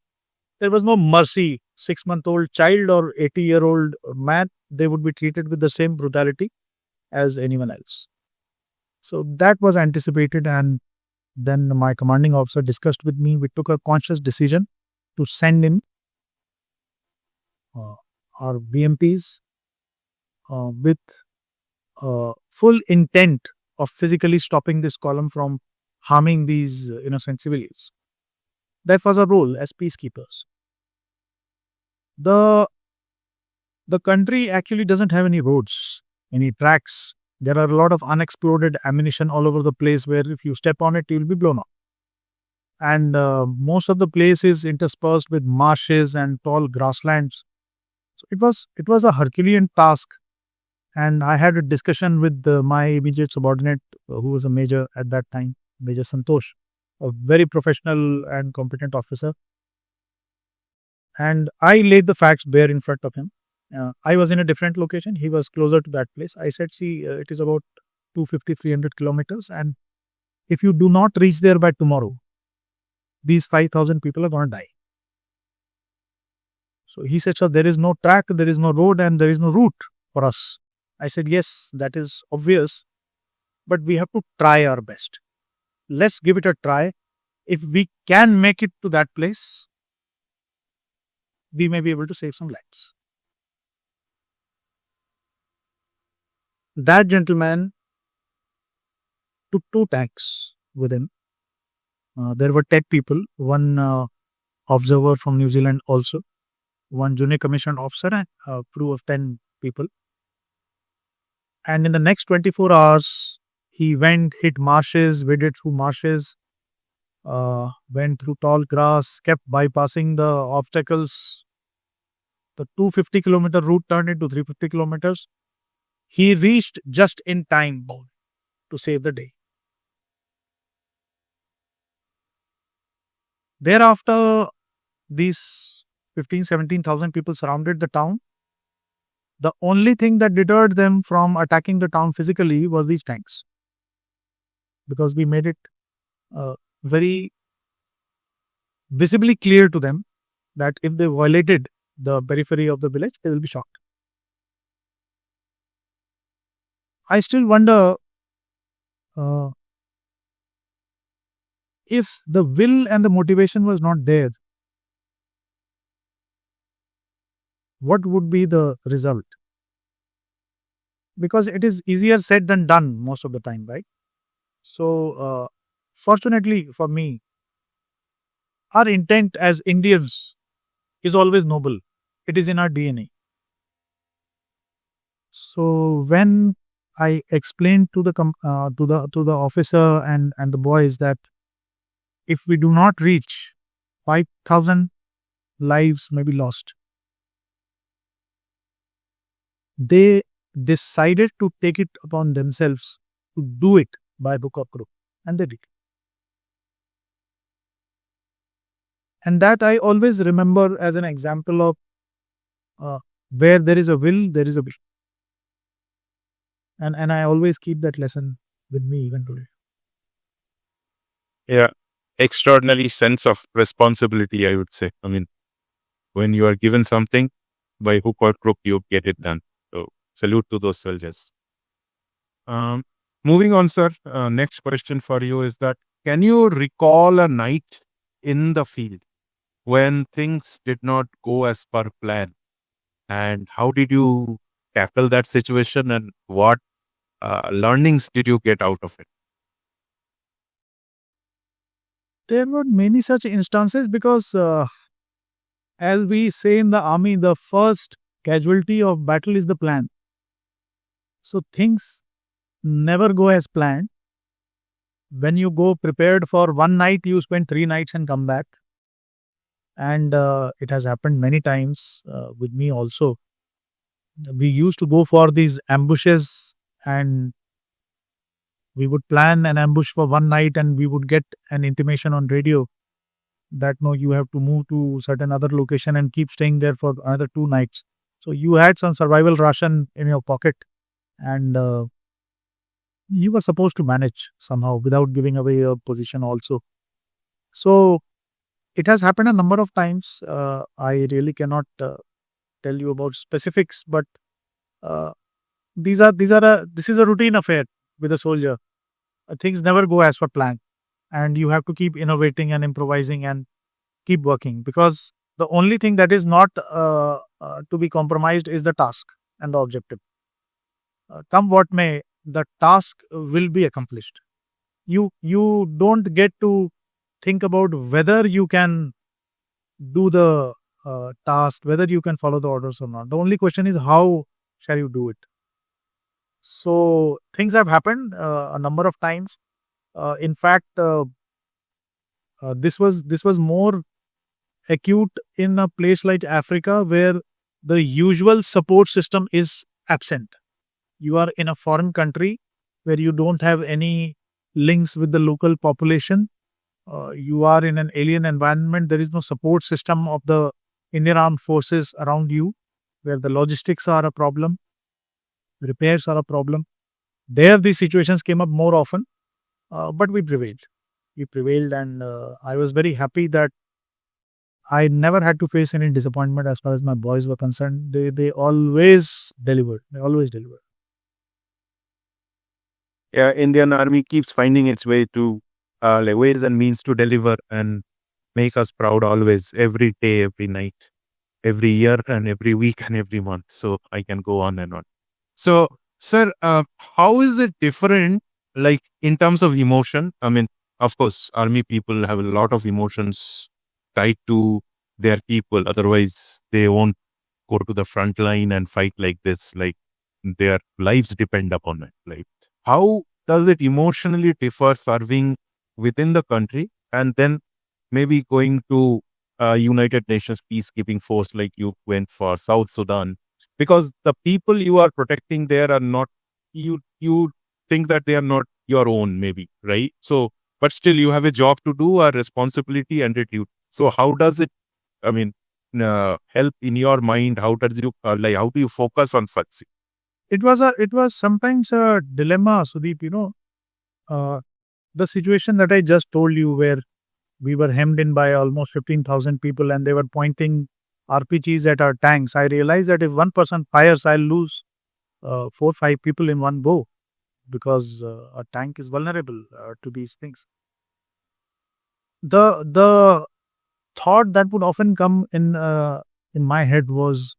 there was no mercy. 6-month-old child or 80-year-old man, they would be treated with the same brutality as anyone else. So that was anticipated, and then my commanding officer discussed with me. We took a conscious decision to send in our BMPs with full intent of physically stopping this column from harming these innocent civilians. That was our role as peacekeepers. The country actually doesn't have any roads, any tracks. There are a lot of unexploded ammunition all over the place where if you step on it, you will be blown up. And most of the place is interspersed with marshes and tall grasslands. So it was a Herculean task. And I had a discussion with my immediate subordinate, who was a major at that time, Major Santosh, a very professional and competent officer. And I laid the facts bare in front of him. I was in a different location. He was closer to that place. I said, see, it is about 250-300 kilometers. And if you do not reach there by tomorrow, these 5,000 people are going to die. So he said, sir, there is no track, there is no road, and there is no route for us. I said, yes, that is obvious, but we have to try our best. Let's give it a try. If we can make it to that place, we may be able to save some lives. That gentleman took 2 tanks with him. There were 10 people, one observer from New Zealand also, one junior commissioned officer, and a crew of 10 people. And in the next 24 hours, he hit marshes, waded through marshes, went through tall grass, kept bypassing the obstacles. The 250-kilometer route turned into 350 kilometers. He reached just in time to save the day. Thereafter, these 15,000-17,000 people surrounded the town. The only thing that deterred them from attacking the town physically was these tanks. Because we made it very visibly clear to them that if they violated the periphery of the village, they will be shocked. I still wonder uh, if the will and the motivation was not there, what would be the result? Because it is easier said than done most of the time, right? So, fortunately for me, our intent as Indians is always noble. It is in our DNA. So when I explained to the officer and the boys that if we do not reach 5,000 lives may be lost, they decided to take it upon themselves to do it by book of group, and they did. And that I always remember as an example of where there is a will, there is a way. And I always keep that lesson with me even today. Yeah. Extraordinary sense of responsibility, I would say. I mean, when you are given something, by hook or crook, you get it done. So, salute to those soldiers. Moving on, sir. Next question for you is that can you recall a night in the field when things did not go as per plan? And how did you tackle that situation and what learnings did you get out of it? There were many such instances because, as we say in the army, the first casualty of battle is the plan. So things never go as planned. When you go prepared for one night, you spend 3 nights and come back. And it has happened many times with me also. We used to go for these ambushes, and we would plan an ambush for one night, and we would get an intimation on radio that no, you have to move to certain other location and keep staying there for another 2 nights. So you had some survival ration in your pocket, and you were supposed to manage somehow without giving away your position also. So it has happened a number of times. I really cannot tell you about specifics, but uh, this is a routine affair with a soldier. Things never go as per plan, and you have to keep innovating and improvising and keep working, because the only thing that is not to be compromised is the task and the objective. Come what may, the task will be accomplished. You don't get to think about whether you can do the task, whether you can follow the orders or not. The only question is how shall you do it. So things have happened a number of times. In fact, this was more acute in a place like Africa, where the usual support system is absent. You are in a foreign country where you don't have any links with the local population. You are in an alien environment. There is no support system of the Indian Armed Forces around you, where the logistics are a problem, repairs are a problem. There, these situations came up more often, but we prevailed. We prevailed, and I was very happy that I never had to face any disappointment as far as my boys were concerned. They always delivered. They always delivered. Yeah, Indian Army keeps finding its way to like ways and means to deliver and make us proud always, every day, every night, every year, and every week and every month. So I can go on and on. So, sir, how is it different, like in terms of emotion? I mean, of course, army people have a lot of emotions tied to their people. Otherwise, they won't go to the front line and fight like this. Like their lives depend upon it. Like, how does it emotionally differ serving within the country and then maybe going to United Nations peacekeeping force like you went for South Sudan? Because the people you are protecting there are not, you think that they are not your own, maybe, right? So, but still you have a job to do, a responsibility and a duty. So how does it, I mean, help in your mind? How does you like? How do you focus on such? It was sometimes a dilemma, Sudeep. The situation that I just told you, where We were hemmed in by almost 15,000 people and they were pointing RPGs at our tanks. I realized that if one person fires, I'll lose 4 or 5 people in one go because a tank is vulnerable to these things. The thought that would often come in my head was,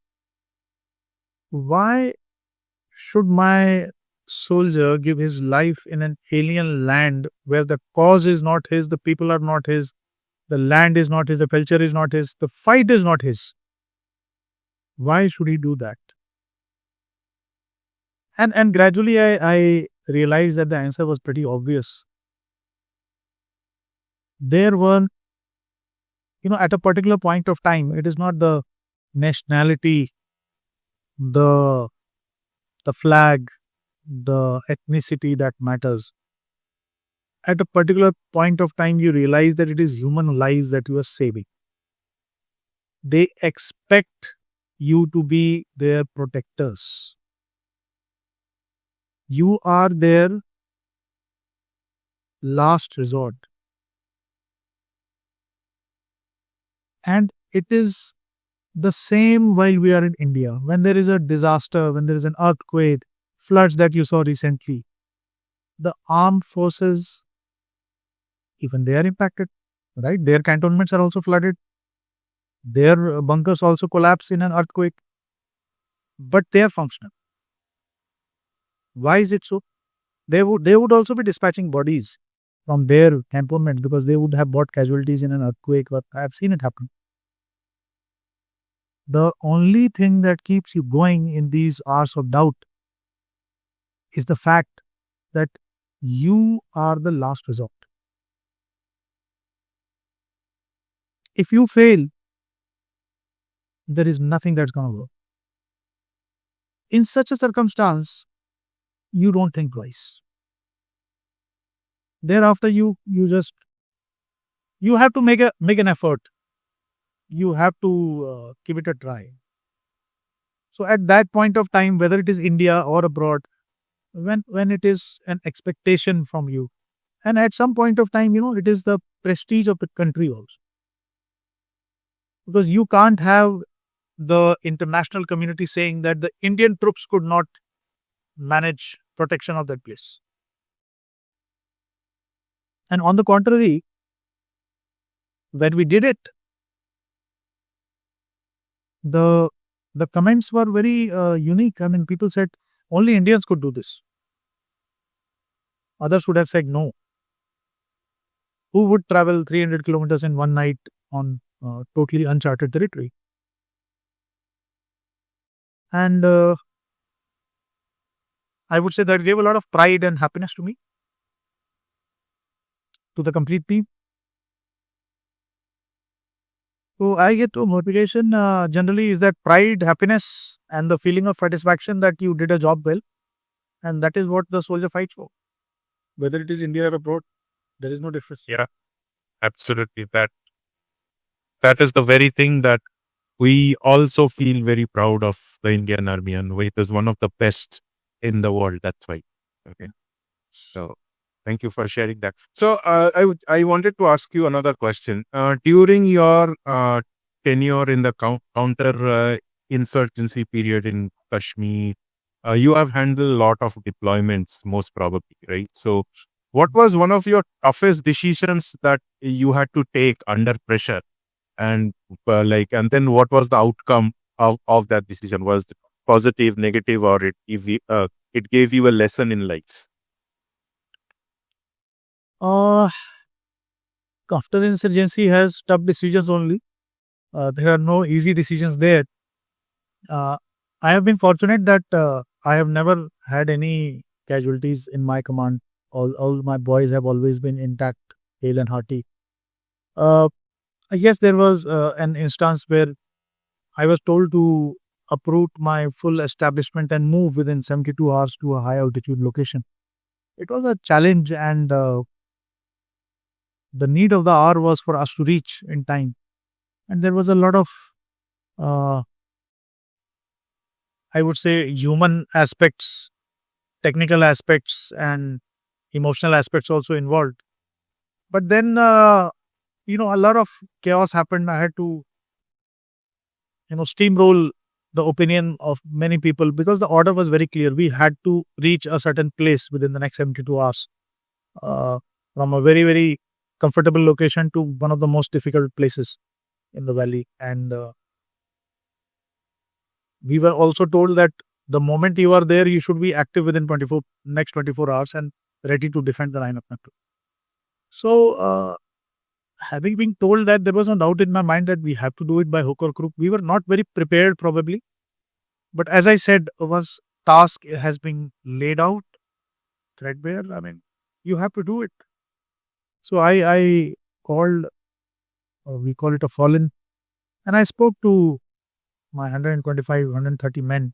why should my soldier give his life in an alien land where the cause is not his, the people are not his, the land is not his, the culture is not his, the fight is not his? Why should he do that? And gradually I realized that the answer was pretty obvious. There were, at a particular point of time, it is not the nationality, the flag, the ethnicity that matters. At a particular point of time, you realize that it is human lives that you are saving. They expect you to be their protectors. You are their last resort. And it is the same while we are in India. When there is a disaster, when there is an earthquake, floods that you saw recently, the armed forces, even they are impacted, right? Their cantonments are also flooded. Their bunkers also collapse in an earthquake. But they are functional. Why is it so? They would also be dispatching bodies from their cantonment because they would have bought casualties in an earthquake. But I have seen it happen. The only thing that keeps you going in these hours of doubt is the fact that you are the last resort. If you fail, there is nothing that's going to work. In such a circumstance, you don't think twice. Thereafter, you have to make an effort. You have to give it a try. So at that point of time, whether it is India or abroad, when it is an expectation from you, and at some point of time, it is the prestige of the country also. Because you can't have the international community saying that the Indian troops could not manage protection of that place. And on the contrary, when we did it, the comments were very unique. I mean, people said only Indians could do this. Others would have said no. Who would travel 300 kilometers in one night on totally uncharted territory? And I would say that gave a lot of pride and happiness to me, to the complete team. So I get to motivation generally is that pride, happiness, and the feeling of satisfaction that you did a job well. And that is what the soldier fights for. Whether it is India or abroad, there is no difference. Yeah, absolutely. That is the very thing that we also feel very proud of the Indian Army, and it is one of the best in the world. That's why. Okay. So thank you for sharing that. So I wanted to ask you another question. During your tenure in the counter insurgency period in Kashmir, you have handled a lot of deployments, most probably, right? So what was one of your toughest decisions that you had to take under pressure? And and then what was the outcome of that decision? Was it positive, negative, or it gave you a lesson in life? Counterinsurgency has tough decisions only. There are no easy decisions there. I have been fortunate that I have never had any casualties in my command. All my boys have always been intact, hale and hearty. Yes, there was an instance where I was told to uproot my full establishment and move within 72 hours to a high altitude location. It was a challenge, and the need of the hour was for us to reach in time. And there was a lot of, I would say, human aspects, technical aspects, and emotional aspects also involved. But then a lot of chaos happened. I had to, steamroll the opinion of many people because the order was very clear. We had to reach a certain place within the next 72 hours, uh, from a very, very comfortable location to one of the most difficult places in the valley. And we were also told that the moment you are there, you should be active within next 24 hours and ready to defend the line of control. So, having been told that, there was no doubt in my mind that we have to do it by hook or crook. We were not very prepared, probably. But as I said, once task has been laid out, threadbare, I mean, you have to do it. So I called, we call it a fallen, and I spoke to my 125, 130 men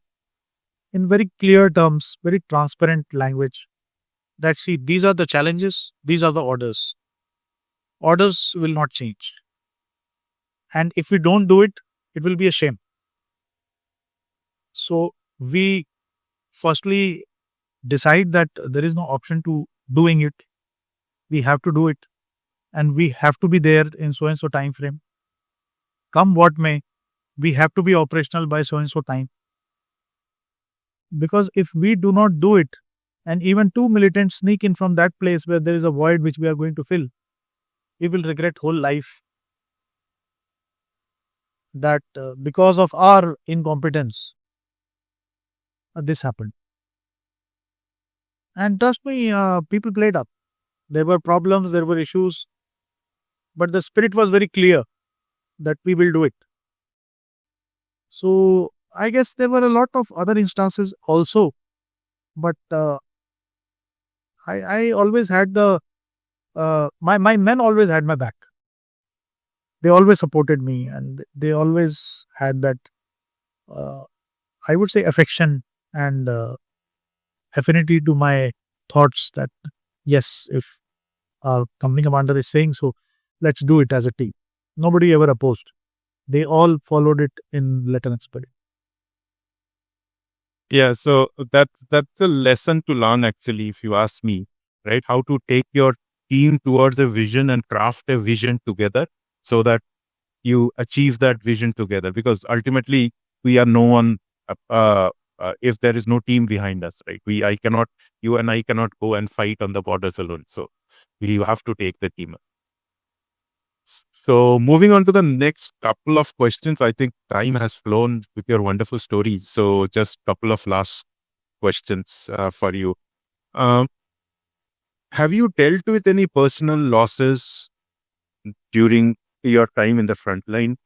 in very clear terms, very transparent language, that see, these are the challenges, these are the orders. Orders will not change. And if we don't do it, it will be a shame. So we firstly decide that there is no option to doing it. We have to do it, and we have to be there in so and so time frame. Come what may, we have to be operational by so and so time. Because if we do not do it, and even two militants sneak in from that place where there is a void which we are going to fill, we will regret whole life that because of our incompetence, this happened. And trust me, people played up. There were problems, there were issues, but the spirit was very clear that we will do it. So I guess there were a lot of other instances also, but I always had my men always had my back. They always supported me, and they always had that, I would say, affection and affinity to my thoughts that, yes, if our company commander is saying so, let's do it as a team. Nobody ever opposed. They all followed it in letter and spirit. Yeah, so that's a lesson to learn, actually, if you ask me, right? How to take your team towards a vision and craft a vision together so that you achieve that vision together. Because ultimately, we are no one if there is no team behind us, right? You and I cannot go and fight on the borders alone. So we have to take the team. So moving on to the next couple of questions, I think time has flown with your wonderful stories. So just couple of last questions for you. Have you dealt with any personal losses during your time in the front line?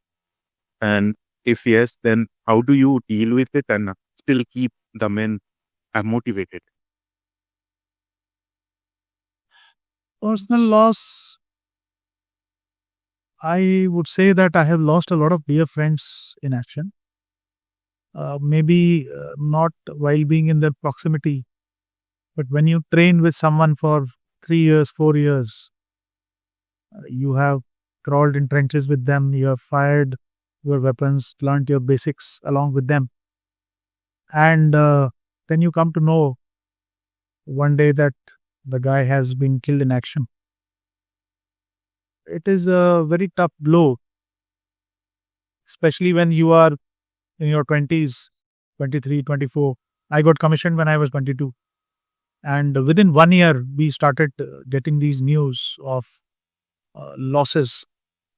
And if yes, then how do you deal with it and still keep the men motivated? Personal loss, I would say that I have lost a lot of dear friends in action. Maybe not while being in their proximity, but when you train with someone for 3 years, 4 years, you have crawled in trenches with them, you have fired your weapons, learned your basics along with them. And then you come to know one day that the guy has been killed in action. It is a very tough blow, especially when you are in your 20s, 23, 24. I got commissioned when I was 22. And within 1 year, we started getting these news of losses.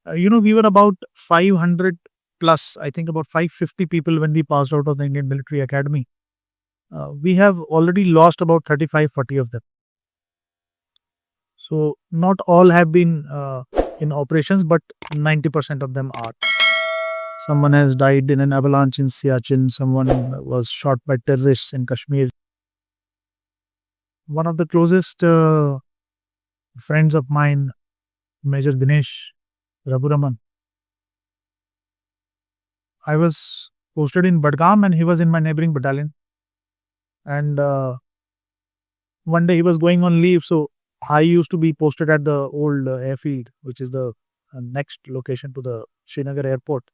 We were about 500 plus, I think about 550 people when we passed out of the Indian Military Academy. We have already lost about 35, 40 of them. So not all have been in operations, but 90% of them are. Someone has died in an avalanche in Siachen. Someone was shot by terrorists in Kashmir. One of the closest friends of mine, Major Dinesh Raguraman, I was posted in Badgam and he was in my neighboring battalion. And one day he was going on leave, so I used to be posted at the old airfield, which is the next location to the Srinagar airport.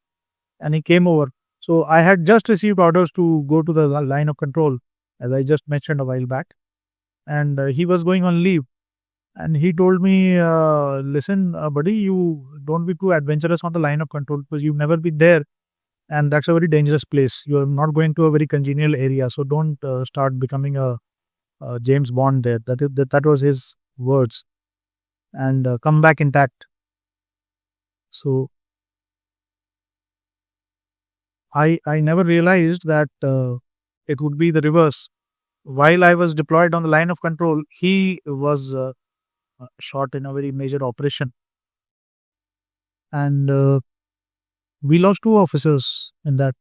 And he came over. So I had just received orders to go to the line of control, as I just mentioned a while back. And he was going on leave. And he told me, listen, buddy, you don't be too adventurous on the line of control because you've never been there. And that's a very dangerous place. You're not going to a very congenial area. So don't start becoming a James Bond there. That was his words. And come back intact. So I never realized that it would be the reverse. While I was deployed on the line of control, he was shot in a very major operation. And we lost two officers in that.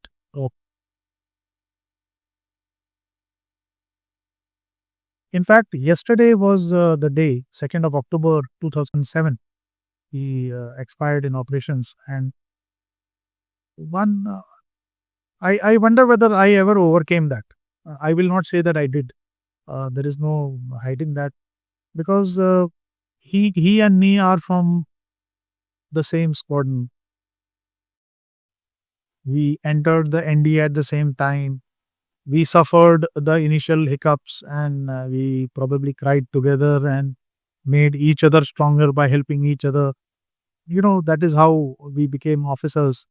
In fact, yesterday was the day, 2nd of October 2007. He expired in operations. And one, I wonder whether I ever overcame that. I will not say that I did. There is no hiding that because he and me are from the same squadron. We entered the NDA at the same time. We suffered the initial hiccups and we probably cried together and made each other stronger by helping each other. That is how we became officers.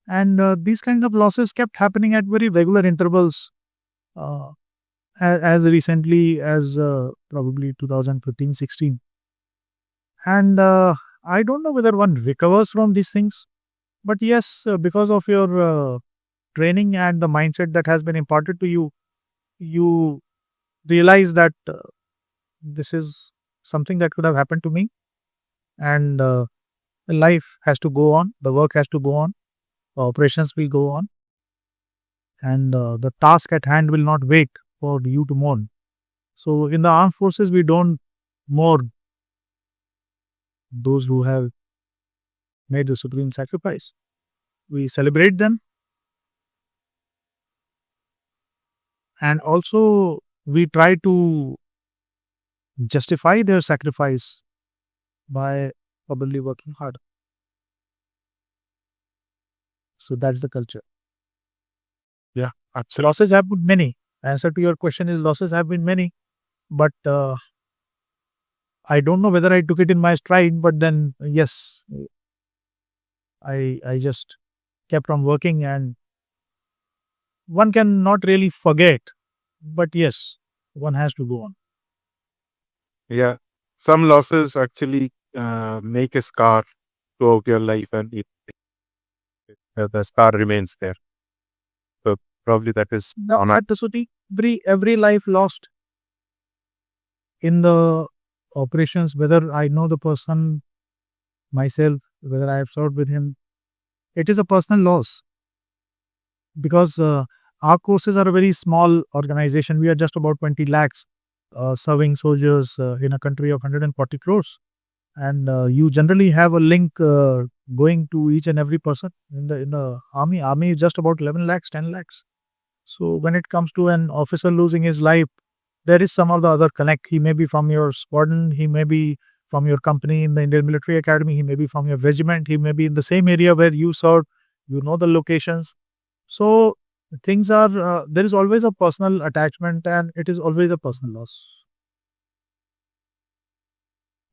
And these kind of losses kept happening at very regular intervals, as recently as probably 2015-16. And I don't know whether one recovers from these things, but yes, because of your training and the mindset that has been imparted to you, you realize that this is something that could have happened to me, and life has to go on, the work has to go on, the operations will go on, and the task at hand will not wait for you to mourn. So in the armed forces, we don't mourn those who have made the supreme sacrifice. We celebrate them, and also we try to justify their sacrifice by probably working hard. So that's the culture. Yeah, absolutely. Losses have been many. Answer to your question is losses have been many, but I don't know whether I took it in my stride. But then, yes, I just kept on working, and one can not really forget. But yes, one has to go on. Yeah, some losses actually make a scar throughout your life, and the scar remains there. So probably that is Now, at the Suti, every life lost in the operations, whether I know the person myself, whether I have served with him, it is a personal loss because our courses are a very small organization. We are just about 20 lakhs serving soldiers in a country of 140 crores. And you generally have a link going to each and every person in the army. Army is just about 11 lakhs, 10 lakhs. So when it comes to an officer losing his life, there is some of the other connect. He may be from your squadron, he may be from your company in the Indian Military Academy, he may be from your regiment, he may be in the same area where you served, you know the locations. So things are, there is always a personal attachment and it is always a personal loss.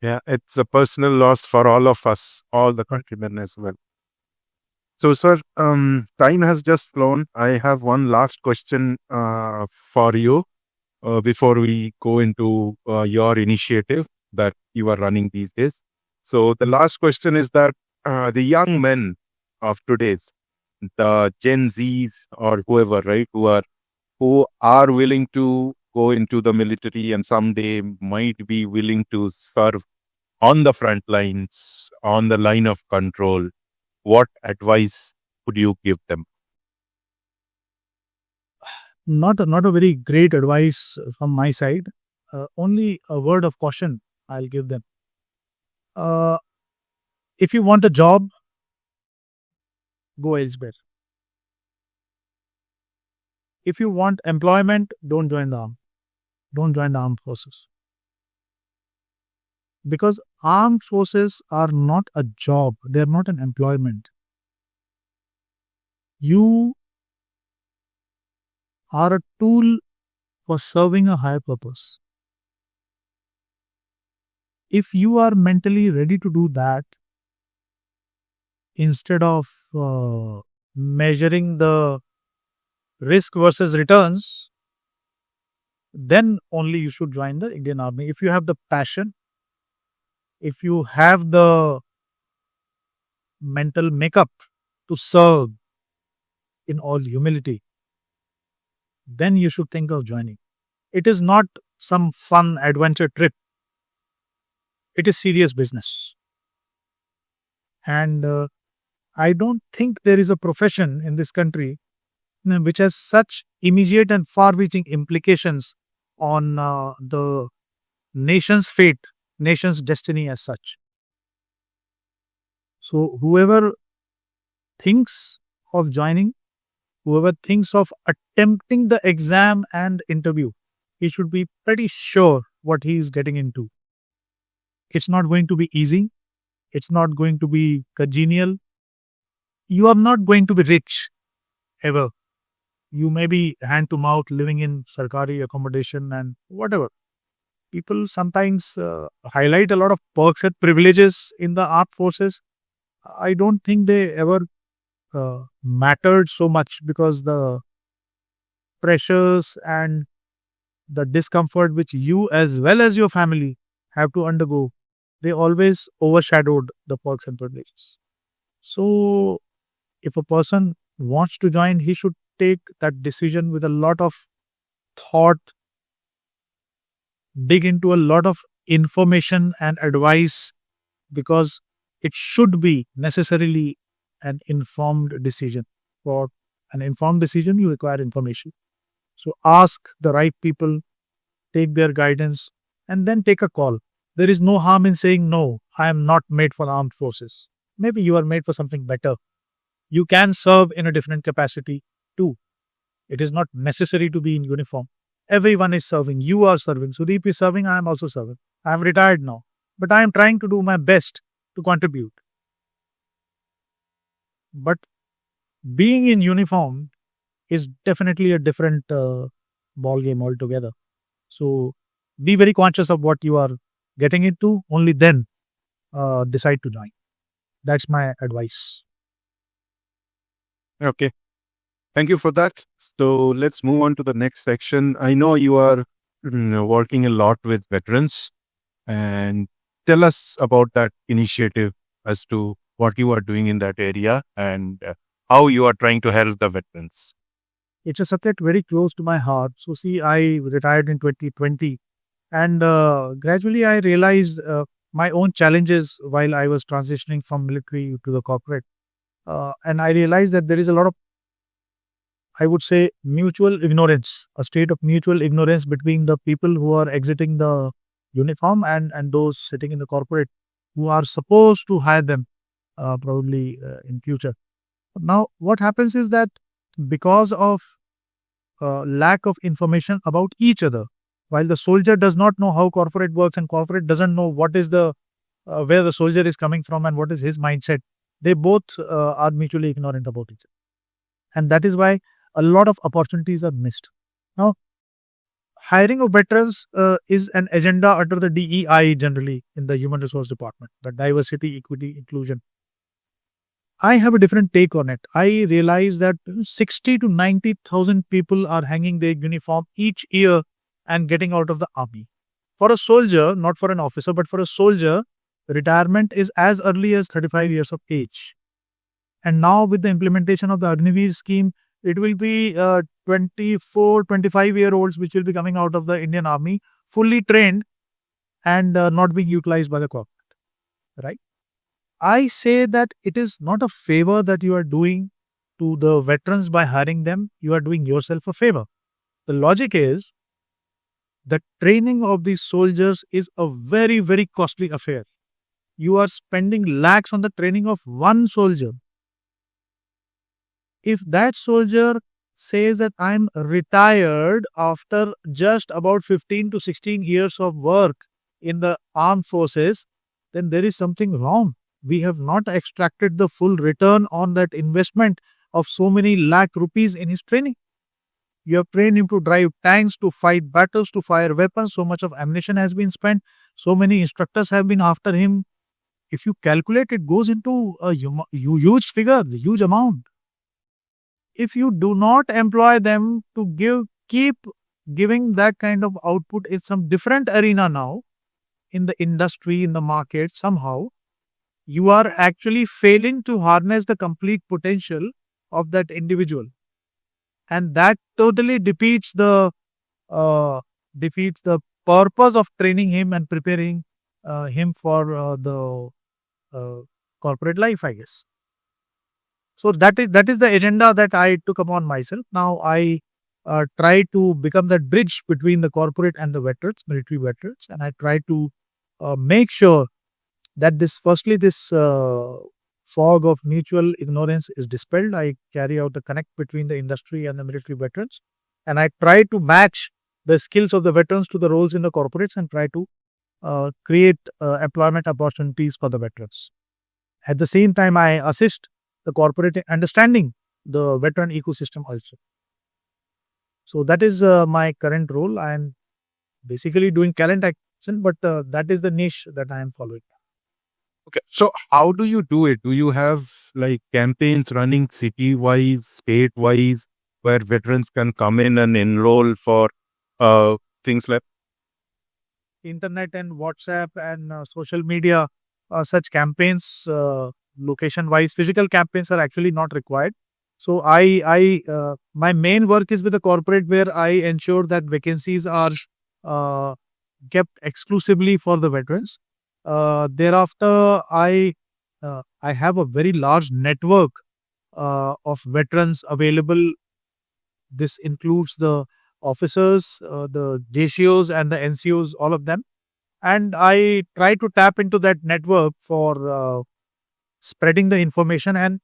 Yeah, it's a personal loss for all of us, all the countrymen as well. So, sir, time has just flown. I have one last question for you before we go into your initiative that you are running these days. So, the last question is that the young men of today's, the Gen Zs or whoever, right, who are willing to go into the military and someday might be willing to serve on the front lines, on the line of control, what advice would you give them? Not a very great advice from my side. Only a word of caution I'll give them. If you want a job, go elsewhere. If you want employment, don't join the army. Don't join the armed forces. Because armed forces are not a job, they're not an employment. You are a tool for serving a higher purpose. If you are mentally ready to do that, instead of measuring the risk versus returns, then only you should join the Indian Army. If you have the passion, if you have the mental makeup to serve in all humility, then you should think of joining. It is not some fun adventure trip. It is serious business. And I don't think there is a profession in this country which has such immediate and far-reaching implications on the nation's fate, nation's destiny as such. So whoever thinks of joining, whoever thinks of attempting the exam and interview, he should be pretty sure what he is getting into. It's not going to be easy. It's not going to be congenial. You are not going to be rich ever. You may be hand to mouth living in sarkari accommodation and whatever. People sometimes highlight a lot of perks and privileges in the armed forces. I don't think they ever mattered so much, because the pressures and the discomfort which you as well as your family have to undergo, they always overshadowed the perks and privileges. So if a person wants to join, he should take that decision with a lot of thought, dig into a lot of information and advice, because it should be necessarily an informed decision. For an informed decision, you require information. So ask the right people, take their guidance, and then take a call. There is no harm in saying, no, I am not made for armed forces. Maybe you are made for something better. You can serve in a different capacity too. It is not necessary to be in uniform. Everyone is serving. You are serving. Sudeep is serving. I am also serving. I am retired now, but I am trying to do my best to contribute. But being in uniform is definitely a different ball game altogether. So be very conscious of what you are getting into. Only then decide to join. That's my advice. Okay. Thank you for that. So let's move on to the next section. I know you are working a lot with veterans, and tell us about that initiative as to what you are doing in that area and how you are trying to help the veterans. It's a subject very close to my heart. So see, I retired in 2020, and gradually I realized my own challenges while I was transitioning from military to the corporate. And I realized that there is a lot of, I would say, mutual ignorance, a state of mutual ignorance between the people who are exiting the uniform and those sitting in the corporate who are supposed to hire them probably in future. Now, what happens is that because of lack of information about each other, while the soldier does not know how corporate works and corporate doesn't know what is the where the soldier is coming from and what is his mindset, they both are mutually ignorant about each other. And that is why a lot of opportunities are missed. Now, hiring of veterans is an agenda under the DEI generally in the Human Resource Department, the diversity, equity, inclusion. I have a different take on it. I realize that 60 to 90,000 people are hanging their uniform each year and getting out of the army. For a soldier, not for an officer, but for a soldier, retirement is as early as 35 years of age. And now with the implementation of the Agniveer scheme, it will be 24, 25-year-olds which will be coming out of the Indian Army, fully trained and not being utilized by the corporate. Right? I say that it is not a favor that you are doing to the veterans by hiring them. You are doing yourself a favor. The logic is the training of these soldiers is a very, very costly affair. You are spending lakhs on the training of one soldier. If that soldier says that I'm retired after just about 15 to 16 years of work in the armed forces, then there is something wrong. We have not extracted the full return on that investment of so many lakh rupees in his training. You have trained him to drive tanks, to fight battles, to fire weapons. So much of ammunition has been spent. So many instructors have been after him. If you calculate, it goes into a huge figure, huge amount. If you do not employ them to keep giving that kind of output in some different arena now, in the industry, in the market, somehow, you are actually failing to harness the complete potential of that individual. And that totally uh, defeats the purpose of training him and preparing him for the uh, corporate life, I guess. So that is the agenda that I took upon myself. Now I try to become that bridge between the corporate and the veterans, military veterans, and I try to make sure that this fog of mutual ignorance is dispelled. I carry out the connect between the industry and the military veterans, and I try to match the skills of the veterans to the roles in the corporates and try to create employment opportunities for the veterans. At the same time, I assist the corporate in understanding the veteran ecosystem also. So that is my current role. I am basically doing talent action, but that is the niche that I am following. Okay. So how do you do it? Do you have like campaigns running city-wise, state-wise, where veterans can come in and enroll for things like Internet and WhatsApp and social media, such campaigns, location wise, physical campaigns are actually not required. So my main work is with the corporate where I ensure that vacancies are uh, kept exclusively for the veterans. Thereafter, I have a very large network of veterans available. This includes the officers, the DCOs and the NCOs, all of them. And I try to tap into that network for spreading the information. And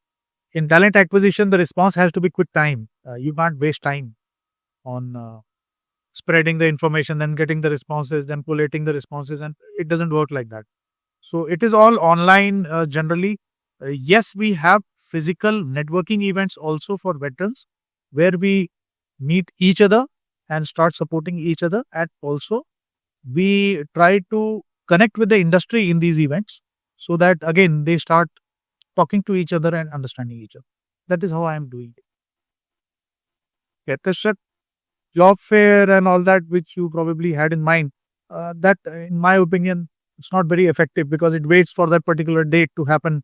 in talent acquisition, the response has to be quick time. You can't waste time on spreading the information, then getting the responses, then collating the responses, and it doesn't work like that. So it is all online generally. Yes, we have physical networking events also for veterans where we meet each other and start supporting each other. And also, we try to connect with the industry in these events so that again they start talking to each other and understanding each other. That is how I am doing it. Yeah, the job fair and all that, which you probably had in mind, that, in my opinion, it's not very effective because it waits for that particular date to happen,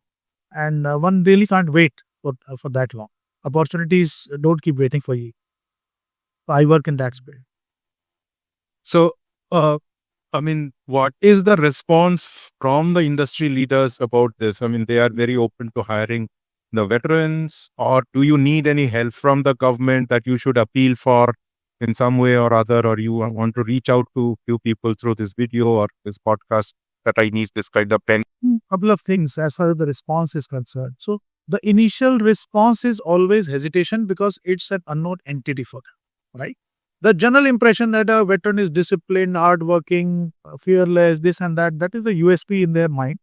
and one really can't wait for that long. Opportunities don't keep waiting for you. I work in that space. so? I mean, what is the response from the industry leaders about this? I mean, they are very open to hiring the veterans, or do you need any help from the government that you should appeal for in some way or other, or you want to reach out to few people through this video or this podcast that I need this kind of pen? Couple of things as far as the response is concerned. So the initial response is always hesitation because it's an unknown entity for them, right? The general impression that a veteran is disciplined, hardworking, fearless, this and that, that is the USP in their mind.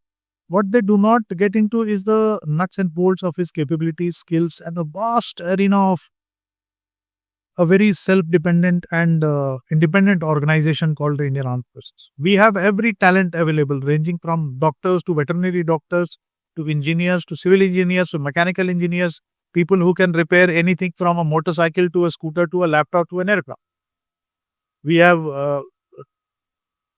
What they do not get into is the nuts and bolts of his capabilities, skills, and the vast arena of a very self-dependent and independent organization called the Indian Armed Forces. We have every talent available, ranging from doctors to veterinary doctors, to engineers, to civil engineers, to mechanical engineers, people who can repair anything from a motorcycle to a scooter to a laptop to an aircraft. We have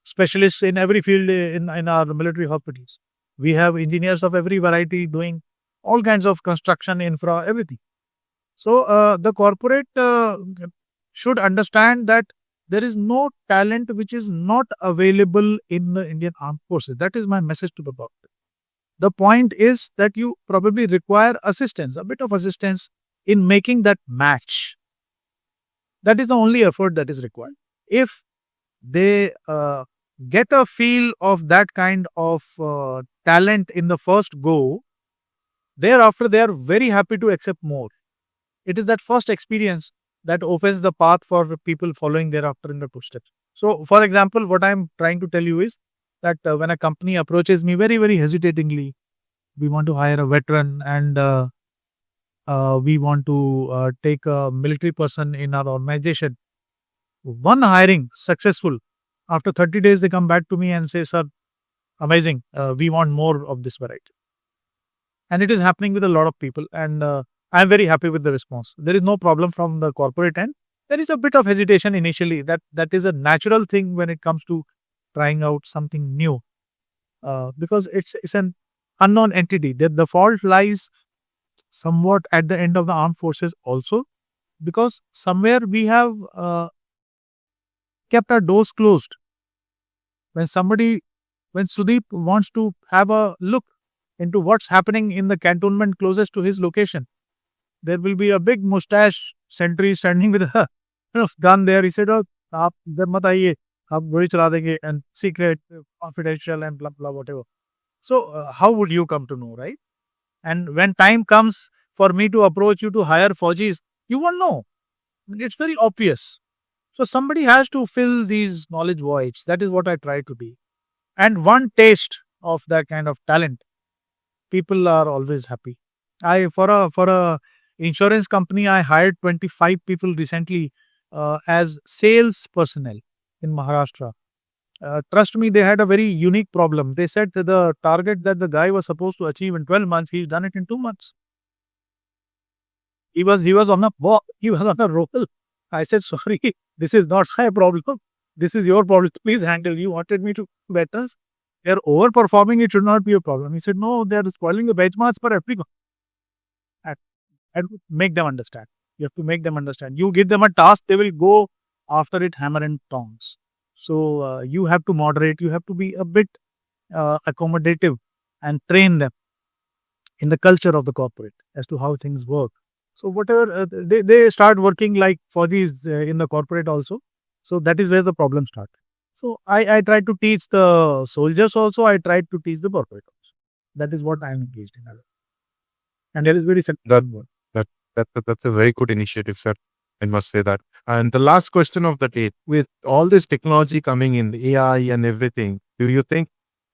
specialists in every field in our military hospitals. We have engineers of every variety doing all kinds of construction, infra, everything. So the corporate should understand that there is no talent which is not available in the Indian Armed Forces. That is my message to the corporate. The point is that you probably require assistance, a bit of assistance in making that match. That is the only effort that is required. If they get a feel of that kind of talent in the first go, thereafter they are very happy to accept more. It is that first experience that opens the path for people following thereafter in the footsteps. So, for example, what I am trying to tell you is that when a company approaches me very, very hesitatingly, we want to hire a veteran, and we want to take a military person in our organization. One hiring successful. After 30 days, they come back to me and say, "Sir, amazing. We want more of this variety." And it is happening with a lot of people. And I'm very happy with the response. There is no problem from the corporate end. There is a bit of hesitation initially. That is a natural thing when it comes to trying out something new, because it's an unknown entity. The fault lies somewhat at the end of the armed forces also, because somewhere we have kept our doors closed. When Sudeep wants to have a look into what's happening in the cantonment closest to his location, there will be a big mustache sentry standing with a gun there. He said, "Oh, aap idhar mat aiye, aap goli chala denge," and secret, confidential, and blah blah whatever. So how would you come to know, right? And when time comes for me to approach you to hire Fauji's, you won't know. It's very obvious. So somebody has to fill these knowledge voids. That is what I try to be. And one taste of that kind of talent, people are always happy. I for a insurance company, I hired 25 people recently as sales personnel in Maharashtra. Trust me, they had a very unique problem. They said that the target that the guy was supposed to achieve in 12 months, he's done it in 2 months. He was on a walk. He was on a roll. I said, "Sorry, this is not my problem. This is your problem. Please handle. You wanted me to veterans. They're overperforming. It should not be a problem." He said, "No, they're spoiling the benchmarks for everyone." And, and make them understand. You have to make them understand. You give them a task, they will go after it hammer and tongs. So you have to moderate. You have to be a bit accommodative and train them in the culture of the corporate as to how things work. So whatever they start working like for these in the corporate also. So that is where the problem starts. So I try to teach the soldiers also. I try to teach the corporate also. That is what I am engaged in. And that is very successful. That's a very good initiative, sir. I must say that. And the last question of the day, with all this technology coming in, the AI and everything, do you think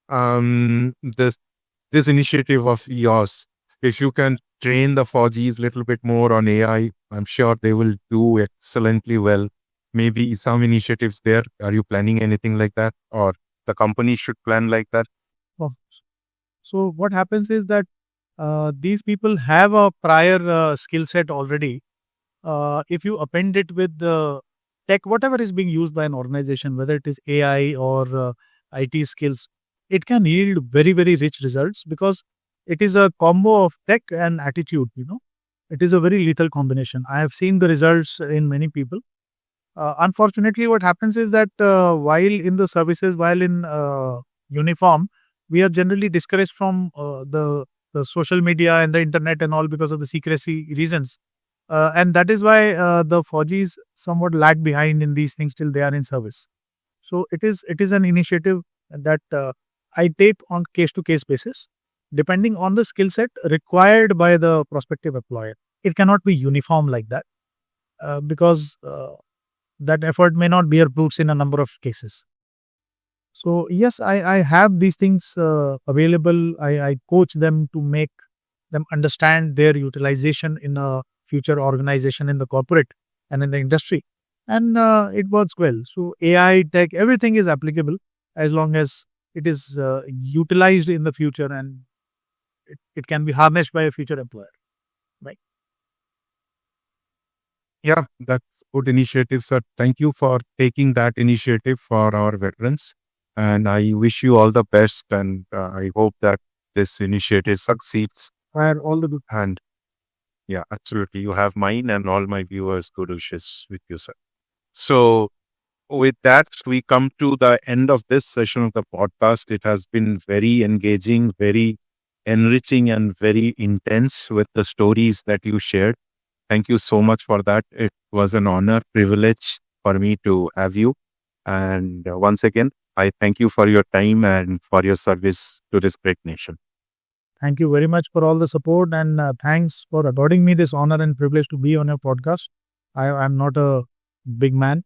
this initiative of yours, if you can train the Fauji's little bit more on AI, I'm sure they will do excellently well. Maybe some initiatives there. Are you planning anything like that, or the company should plan like that? So what happens is that these people have a prior skill set already. If you append it with the tech, whatever is being used by an organization, whether it is AI or IT skills, it can yield very, very rich results because it is a combo of tech and attitude. It is a very lethal combination. I have seen the results in many people. Unfortunately, what happens is that while in the services, while in uniform, we are generally discouraged from the social media and the internet and all because of the secrecy reasons. And that is why the Fauji's somewhat lag behind in these things till they are in service. So it is an initiative that I take on case to case basis, depending on the skill set required by the prospective employer. It cannot be uniform like that because that effort may not bear fruits in a number of cases. So yes, I have these things available. I coach them to make them understand their utilization in a future organization in the corporate and in the industry. And it works well. So AI, tech, everything is applicable as long as it is utilized in the future and it can be harnessed by a future employer. Right. Yeah, that's good initiative, sir. Thank you for taking that initiative for our veterans. And I wish you all the best. And I hope that this initiative succeeds. Fire all the good. And yeah, absolutely. You have mine and all my viewers' good wishes with you, sir. So with that, we come to the end of this session of the podcast. It has been very engaging, very enriching, and very intense with the stories that you shared. Thank you so much for that. It was an honor, privilege for me to have you. And once again, I thank you for your time and for your service to this great nation. Thank you very much for all the support and thanks for according me this honor and privilege to be on your podcast. I'm not a big man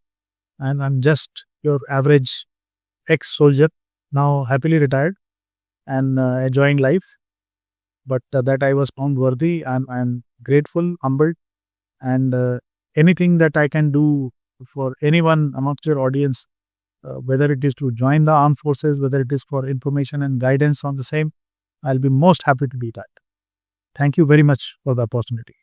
and I'm just your average ex-soldier, now happily retired and enjoying life. But that I was found worthy. I'm grateful, humbled, and anything that I can do for anyone amongst your audience, whether it is to join the armed forces, whether it is for information and guidance on the same, I'll be most happy to do that. Thank you very much for the opportunity.